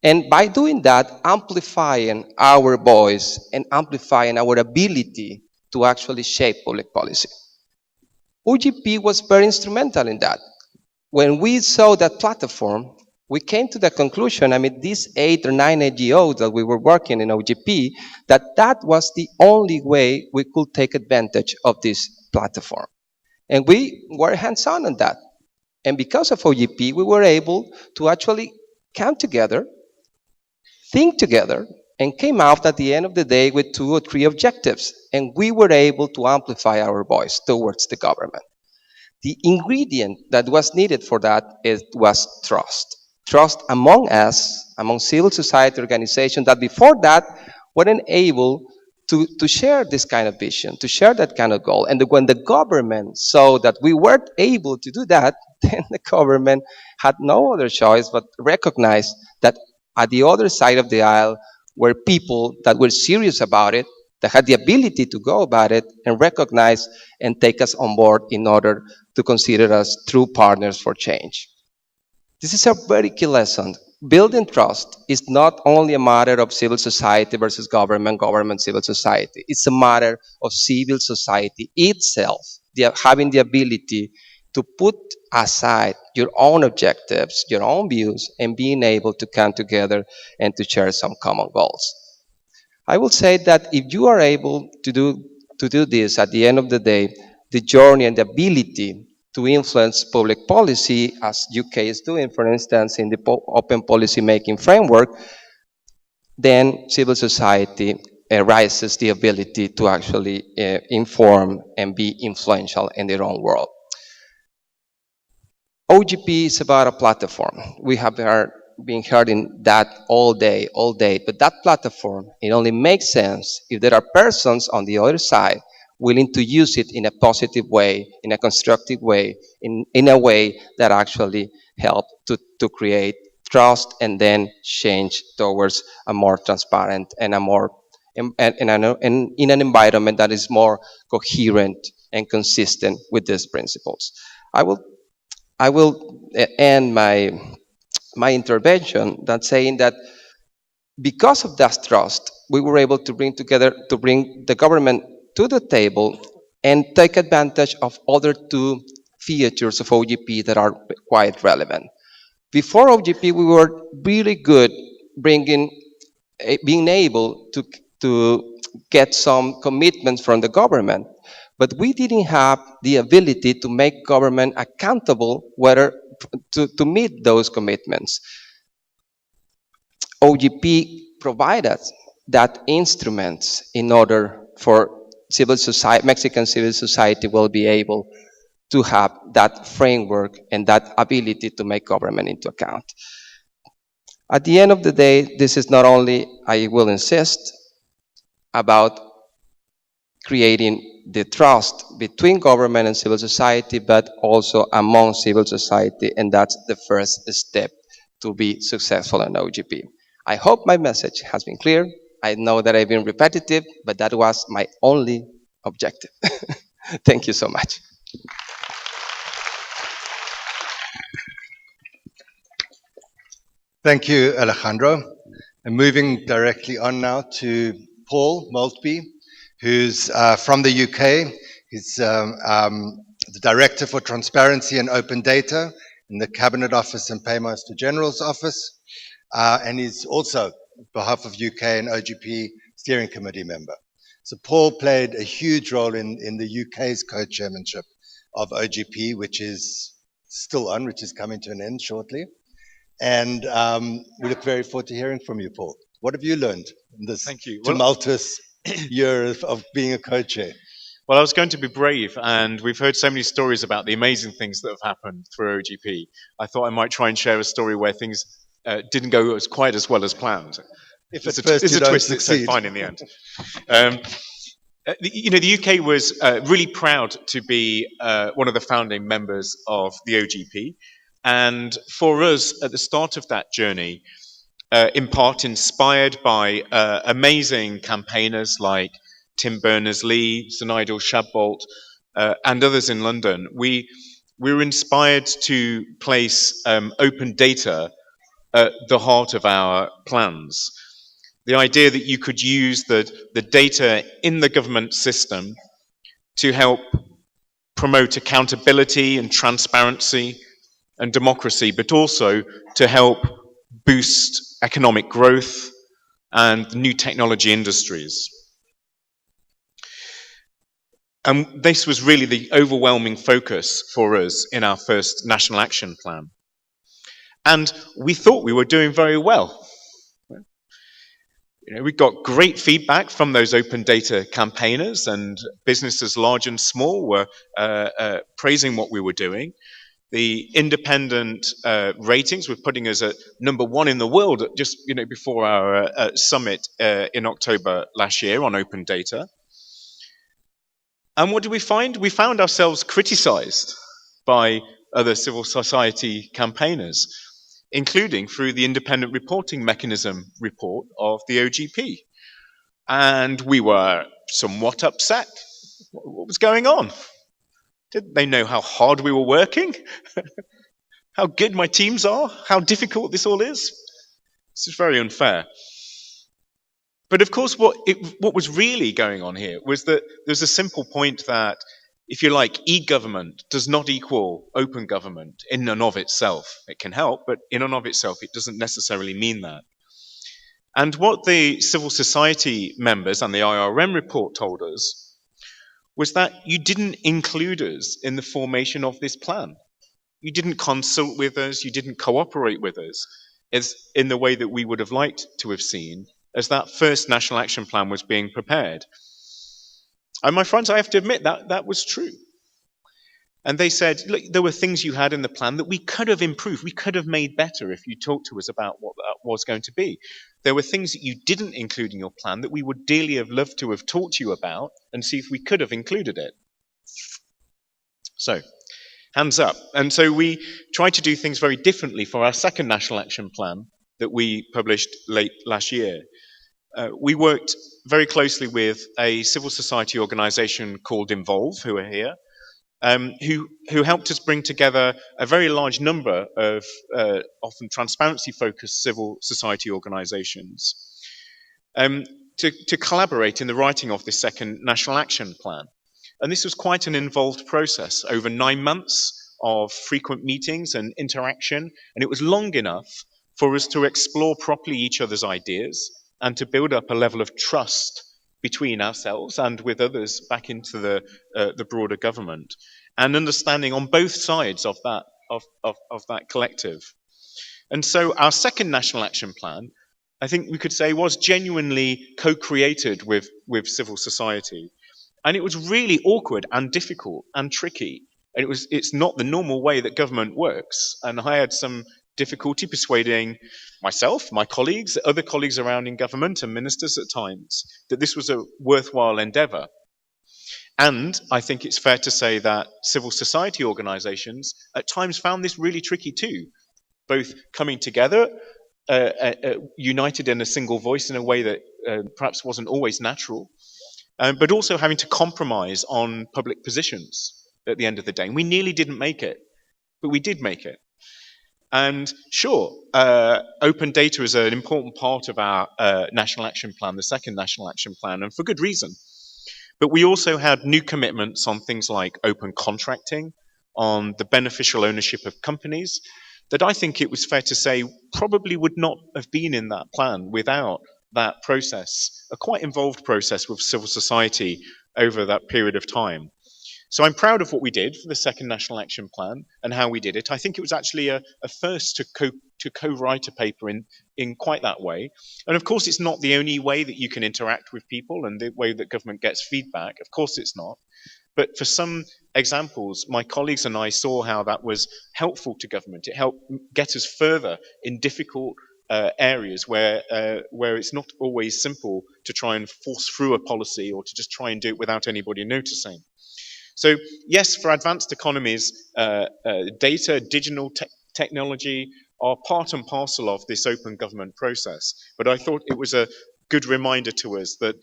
And by doing that, amplifying our voice and amplifying our ability to actually shape public policy. OGP was very instrumental in that. When we saw that platform, we came to the conclusion, these 8 or 9 NGOs that we were working in OGP, that was the only way we could take advantage of this platform. And we were hands-on on that. And because of OGP, we were able to actually come together, think together, and came out at the end of the day with 2 or 3 objectives. And we were able to amplify our voice towards the government. The ingredient that was needed for that was trust. Trust among us, among civil society organizations that before that weren't able to share this kind of vision, to share that kind of goal. And when the government saw that we weren't able to do that, then the government had no other choice but recognize that at the other side of the aisle were people that were serious about it, that had the ability to go about it and recognize and take us on board in order to consider us true partners for change. This is a very key lesson. Building trust is not only a matter of civil society versus government, government, civil society. It's a matter of civil society itself, having the ability to put aside your own objectives, your own views, and being able to come together and to share some common goals. I will say that if you are able to do this at the end of the day, the journey and the ability to influence public policy, as UK is doing, for instance, in the open policy making framework, then civil society rises the ability to actually inform and be influential in their own world. OGP is about a platform. We have been hearing that all day, but that platform, it only makes sense if there are persons on the other side willing to use it in a positive way, in a constructive way, in a way that actually helps to create trust and then change towards a more transparent and a more in an environment that is more coherent and consistent with these principles. I will end my intervention that saying that because of that trust, we were able to bring the government to the table and take advantage of other 2 features of OGP that are quite relevant. Before OGP, we were really good being able to get some commitments from the government, but we didn't have the ability to make government accountable whether to meet those commitments. OGP provided that instruments in order for Mexican civil society will be able to have that framework and that ability to make government into account. At the end of the day, this is not only, I will insist, about creating the trust between government and civil society, but also among civil society, and that's the first step to be successful in OGP. I hope my message has been clear. I know that I've been repetitive, but that was my only objective. Thank you so much. Thank you, Alejandro. And moving directly on now to Paul Maltby, who's from the UK. He's the Director for Transparency and Open Data in the Cabinet Office and Paymaster General's Office. And he's also, on behalf of UK and OGP, Steering Committee member. So Paul played a huge role in the UK's co-chairmanship of OGP, which is still on, which is coming to an end shortly. And we look very forward to hearing from you, Paul. What have you learned in this tumultuous year of being a co-chair? Well, I was going to be brave, and we've heard so many stories about the amazing things that have happened through OGP. I thought I might try and share a story where things didn't go quite as well as planned. If it's a twist, it's so fine in the end. The UK was really proud to be one of the founding members of the OGP. And for us, at the start of that journey, in part inspired by amazing campaigners like Tim Berners-Lee, Sir Nigel Shadbolt, and others in London, we were inspired to place open data at the heart of our plans. The idea that you could use the data in the government system to help promote accountability and transparency and democracy, but also to help boost economic growth and new technology industries. And this was really the overwhelming focus for us in our first National Action Plan. And we thought we were doing very well. We got great feedback from those open data campaigners, and businesses large and small were praising what we were doing. The independent ratings were putting us at #1 in the world just before our summit in October last year on open data. And what did we find? We found ourselves criticized by other civil society campaigners, including through the independent reporting mechanism report of the OGP. And we were somewhat upset. What was going on? Didn't they know how hard we were working? How good my teams are? How difficult this all is? This is very unfair. But of course, what was really going on here was that there's a simple point that, if you like, e-government does not equal open government in and of itself. It can help, but in and of itself, it doesn't necessarily mean that. And what the civil society members and the IRM report told us was that you didn't include us in the formation of this plan. You didn't consult with us, you didn't cooperate with us as in the way that we would have liked to have seen as that first National Action Plan was being prepared. And my friends, I have to admit that was true. And they said, look, there were things you had in the plan that we could have improved, we could have made better if you talked to us about what that was going to be. There were things that you didn't include in your plan that we would dearly have loved to have talked to you about and see if we could have included it. So, hands up. And so we tried to do things very differently for our second National Action Plan that we published late last year. We worked very closely with a civil society organization called Involve, who are here, who helped us bring together a very large number of often transparency-focused civil society organizations to collaborate in the writing of this second National Action Plan. And this was quite an involved process, over 9 months of frequent meetings and interaction, and it was long enough for us to explore properly each other's ideas and to build up a level of trust between ourselves and with others back into the broader government, and understanding on both sides of that collective. And so our second National Action Plan, I think we could say, was genuinely co-created with civil society. And it was really awkward and difficult and tricky. And it's not the normal way that government works. And I had some difficulty persuading myself, my colleagues, other colleagues around in government and ministers at times that this was a worthwhile endeavour. And I think it's fair to say that civil society organisations at times found this really tricky too, both coming together, united in a single voice in a way that perhaps wasn't always natural, but also having to compromise on public positions at the end of the day. And we nearly didn't make it, but we did make it. And sure, open data is an important part of our National Action Plan, the second National Action Plan, and for good reason. But we also had new commitments on things like open contracting, on the beneficial ownership of companies, that I think it was fair to say probably would not have been in that plan without that process, a quite involved process with civil society over that period of time. So I'm proud of what we did for the second National Action Plan and how we did it. I think it was actually a first to co-write a paper in quite that way. And of course, it's not the only way that you can interact with people and the way that government gets feedback. Of course, it's not. But for some examples, my colleagues and I saw how that was helpful to government. It helped get us further in difficult areas where it's not always simple to try and force through a policy or to just try and do it without anybody noticing. So yes, for advanced economies, data, digital technology are part and parcel of this open government process. But I thought it was a good reminder to us that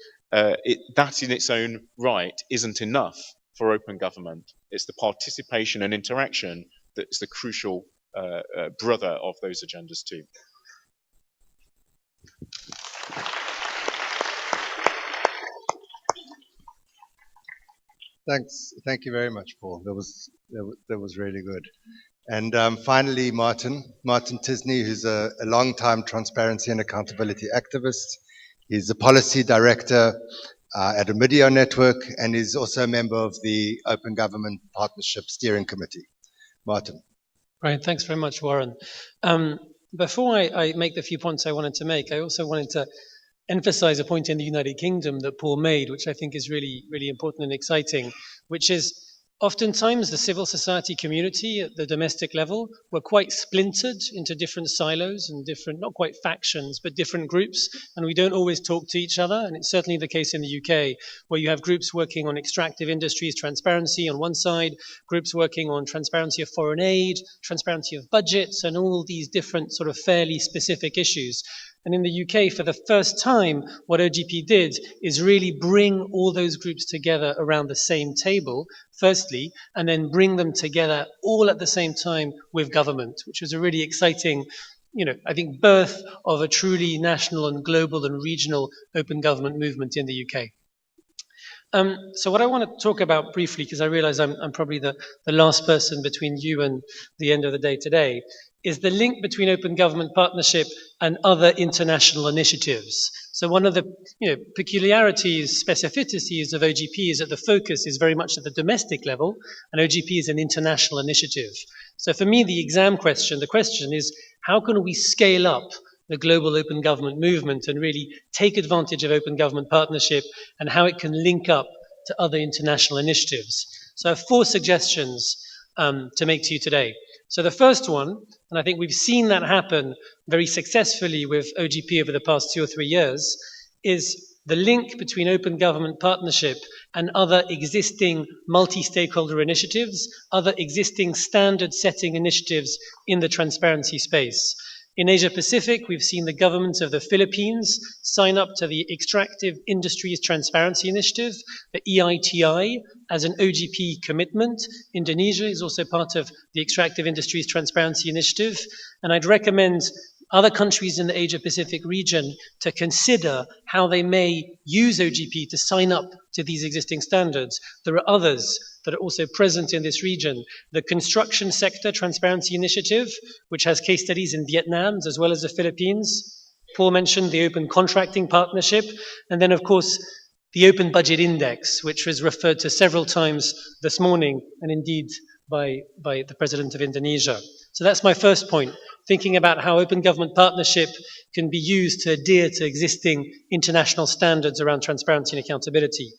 that in its own right isn't enough for open government. It's the participation and interaction that's the crucial brother of those agendas too. Thanks. Thank you very much, Paul. That was really good. And finally, Martin Tisney, who's a long-time transparency and accountability activist. He's the policy director at a Media Network, and is also a member of the Open Government Partnership Steering Committee. Martin. Right, thanks very much, Warren. Before I make the few points I wanted to make, I also wanted to emphasize a point in the United Kingdom that Paul made, which I think is really, really important and exciting, which is oftentimes the civil society community at the domestic level were quite splintered into different silos and different, not quite factions, but different groups, and we don't always talk to each other. And it's certainly the case in the UK, where you have groups working on extractive industries transparency on one side, groups working on transparency of foreign aid, transparency of budgets, and all these different sort of fairly specific issues. And in the UK, for the first time, what OGP did is really bring all those groups together around the same table, firstly, and then bring them together all at the same time with government, which was a really exciting, I think, birth of a truly national and global and regional open government movement in the UK. So what I want to talk about briefly, because I realize I'm probably the last person between you and the end of the day today, is the link between open government partnership and other international initiatives. So one of the peculiarities, specificities of OGP is that the focus is very much at the domestic level, and OGP is an international initiative. So for me, the question is, how can we scale up the global open government movement and really take advantage of open government partnership and how it can link up to other international initiatives? So I have 4 suggestions to make to you today. So the first one, and I think we've seen that happen very successfully with OGP over the past 2 or 3 years, is the link between open government partnership and other existing multi-stakeholder initiatives, other existing standard-setting initiatives in the transparency space. In Asia Pacific, we've seen the government of the Philippines sign up to the Extractive Industries Transparency Initiative, the EITI, as an OGP commitment. Indonesia is also part of the Extractive Industries Transparency Initiative. And I'd recommend other countries in the Asia Pacific region to consider how they may use OGP to sign up to these existing standards. There are others that are also present in this region. The Construction Sector Transparency Initiative, which has case studies in Vietnam as well as the Philippines. Paul mentioned the Open Contracting Partnership, and then, of course, the Open Budget Index, which was referred to several times this morning, and indeed by the President of Indonesia. So that's my first point, thinking about how open government partnership can be used to adhere to existing international standards around transparency and accountability.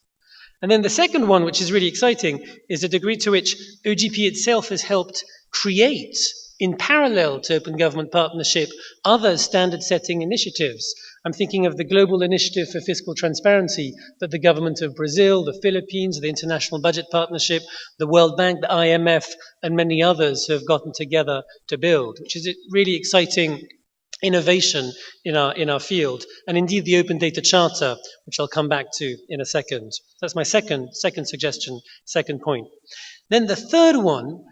And then the second one, which is really exciting, is the degree to which OGP itself has helped create, in parallel to open government partnership, other standard-setting initiatives. I'm thinking of the Global Initiative for Fiscal Transparency that the government of Brazil, the Philippines, the International Budget Partnership, the World Bank, the IMF, and many others have gotten together to build, which is a really exciting innovation in our field, and indeed the Open Data Charter, which I'll come back to in a second. That's my second suggestion, second point. Then the third one,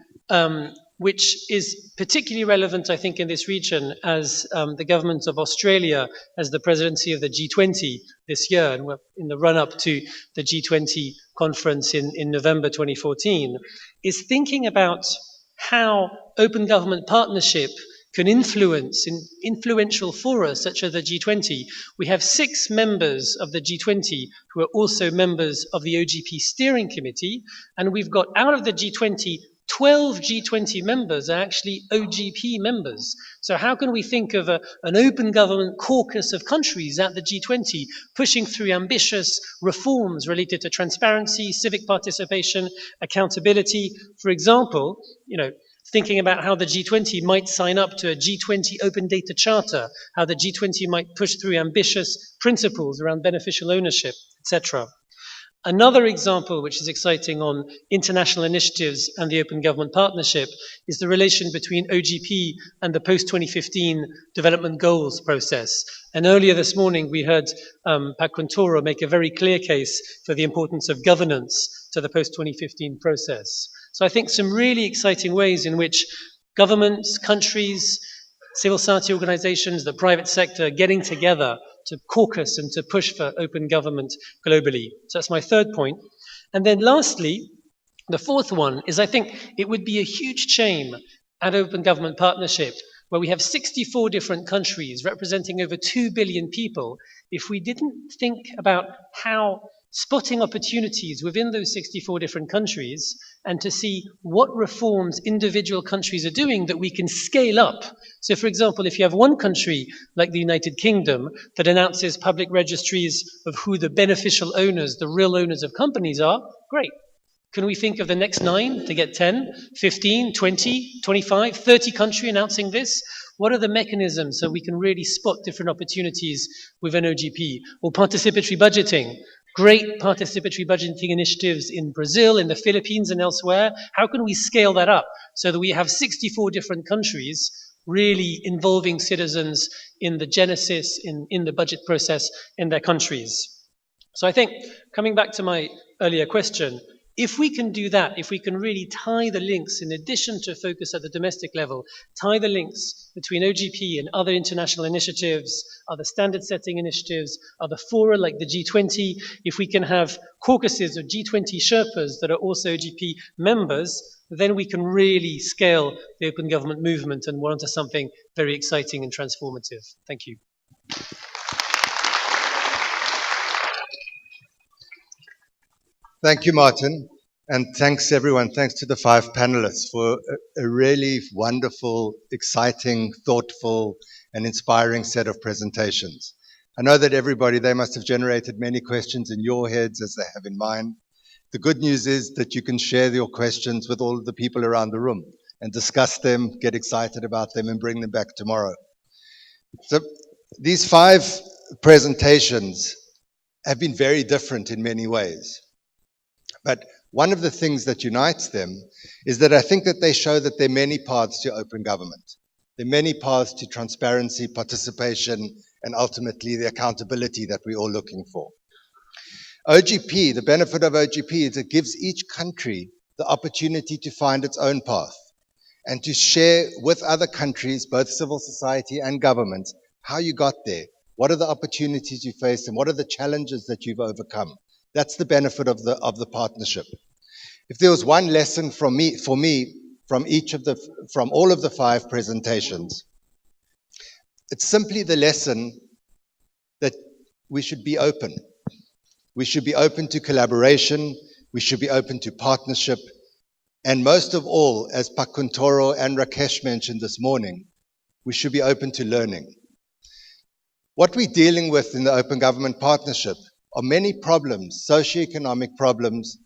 which is particularly relevant, I think, in this region, as the government of Australia has the presidency of the G20 this year, and we're in the run-up to the G20 conference in November 2014, is thinking about how open government partnership can influence in influential fora such as the G20. We have 6 members of the G20 who are also members of the OGP Steering Committee, and we've got out of the G20, 12 G20 members are actually OGP members. So how can we think of an open government caucus of countries at the G20 pushing through ambitious reforms related to transparency, civic participation, accountability? For example, thinking about how the G20 might sign up to a G20 Open Data Charter, how the G20 might push through ambitious principles around beneficial ownership, etc. Another example which is exciting on international initiatives and the Open Government Partnership is the relation between OGP and the post-2015 development goals process. And earlier this morning we heard Pat Quintoro make a very clear case for the importance of governance to the post-2015 process. So I think some really exciting ways in which governments, countries, civil society organizations, the private sector getting together to caucus and to push for open government globally. So that's my third point. And then lastly, the fourth one is I think it would be a huge shame and open government partnership, where we have 64 different countries representing over 2 billion people, if we didn't think about how spotting opportunities within those 64 different countries and to see what reforms individual countries are doing that we can scale up. So, for example, if you have one country like the United Kingdom that announces public registries of who the beneficial owners, the real owners of companies are, great. Can we think of the next 9 to get 10, 15, 20, 25, 30 countries announcing this? What are the mechanisms so we can really spot different opportunities within OGP? Or participatory budgeting. Great participatory budgeting initiatives in Brazil, in the Philippines, and elsewhere. How can we scale that up so that we have 64 different countries really involving citizens in the genesis, in the budget process in their countries? So I think, coming back to my earlier question, if we can do that, if we can really tie the links, in addition to focus at the domestic level, tie the links between OGP and other international initiatives, other standard setting initiatives, other fora like the G20, if we can have caucuses of G20 Sherpas that are also OGP members, then we can really scale the open government movement and we're onto something very exciting and transformative. Thank you. Thank you, Martin. And thanks, everyone. Thanks to the 5 panelists for a really wonderful, exciting, thoughtful, and inspiring set of presentations. I know that everybody, they must have generated many questions in your heads as they have in mine. The good news is that you can share your questions with all of the people around the room and discuss them, get excited about them, and bring them back tomorrow. So these 5 presentations have been very different in many ways. But one of the things that unites them is that I think that they show that there are many paths to open government. There are many paths to transparency, participation, and ultimately the accountability that we're all looking for. OGP, the benefit of OGP is it gives each country the opportunity to find its own path and to share with other countries, both civil society and government, how you got there, what are the opportunities you faced, and what are the challenges that you've overcome. That's the benefit of the partnership. If there was one lesson from all of the 5 presentations, it's simply the lesson that we should be open. We should be open to collaboration. We should be open to partnership. And most of all, as Pakuntoro and Rakesh mentioned this morning, we should be open to learning. What we're dealing with in the Open Government Partnership are many problems, socioeconomic problems,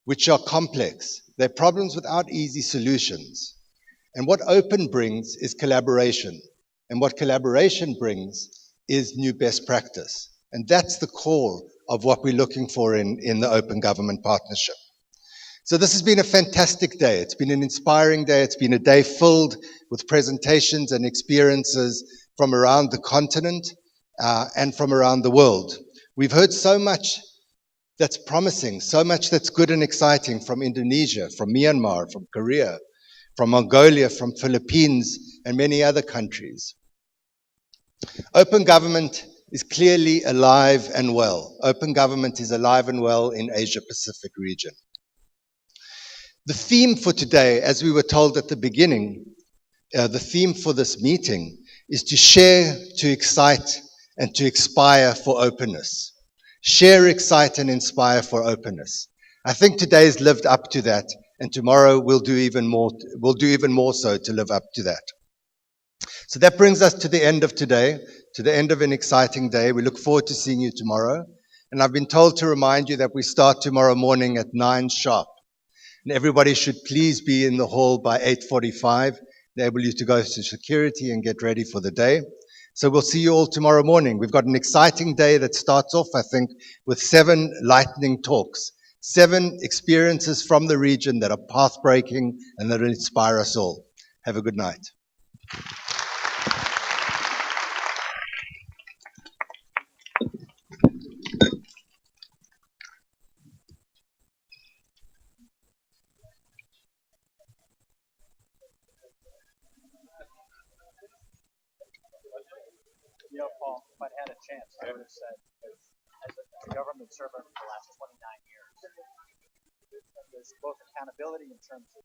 which are complex. They're problems without easy solutions. And what open brings is collaboration. And what collaboration brings is new best practice. And that's the core of what we're looking for in the Open Government Partnership. So this has been a fantastic day. It's been an inspiring day. It's been a day filled with presentations and experiences from around the continent and from around the world. We've heard so much that's promising, so much that's good and exciting from Indonesia, from Myanmar, from Korea, from Mongolia, from Philippines, and many other countries. Open government is clearly alive and well. Open government is alive and well in Asia-Pacific region. The theme for today, as we were told at the beginning, the theme for this meeting is to share, to excite, and to inspire for openness. Share, excite, and inspire for openness. I think today's lived up to that, and tomorrow we'll do even more so to live up to that. So that brings us to the end of today, to the end of an exciting day. We look forward to seeing you tomorrow. And I've been told to remind you that we start tomorrow morning at 9 sharp. And everybody should please be in the hall by 8:45, enable you to go to security and get ready for the day. So we'll see you all tomorrow morning. We've got an exciting day that starts off, I think, with 7 lightning talks, 7 experiences from the region that are path-breaking and that will inspire us all. Have a good night. You know, Paul, if I'd had a chance, I would have said, as a government servant for the last 29 years, there's both accountability in terms of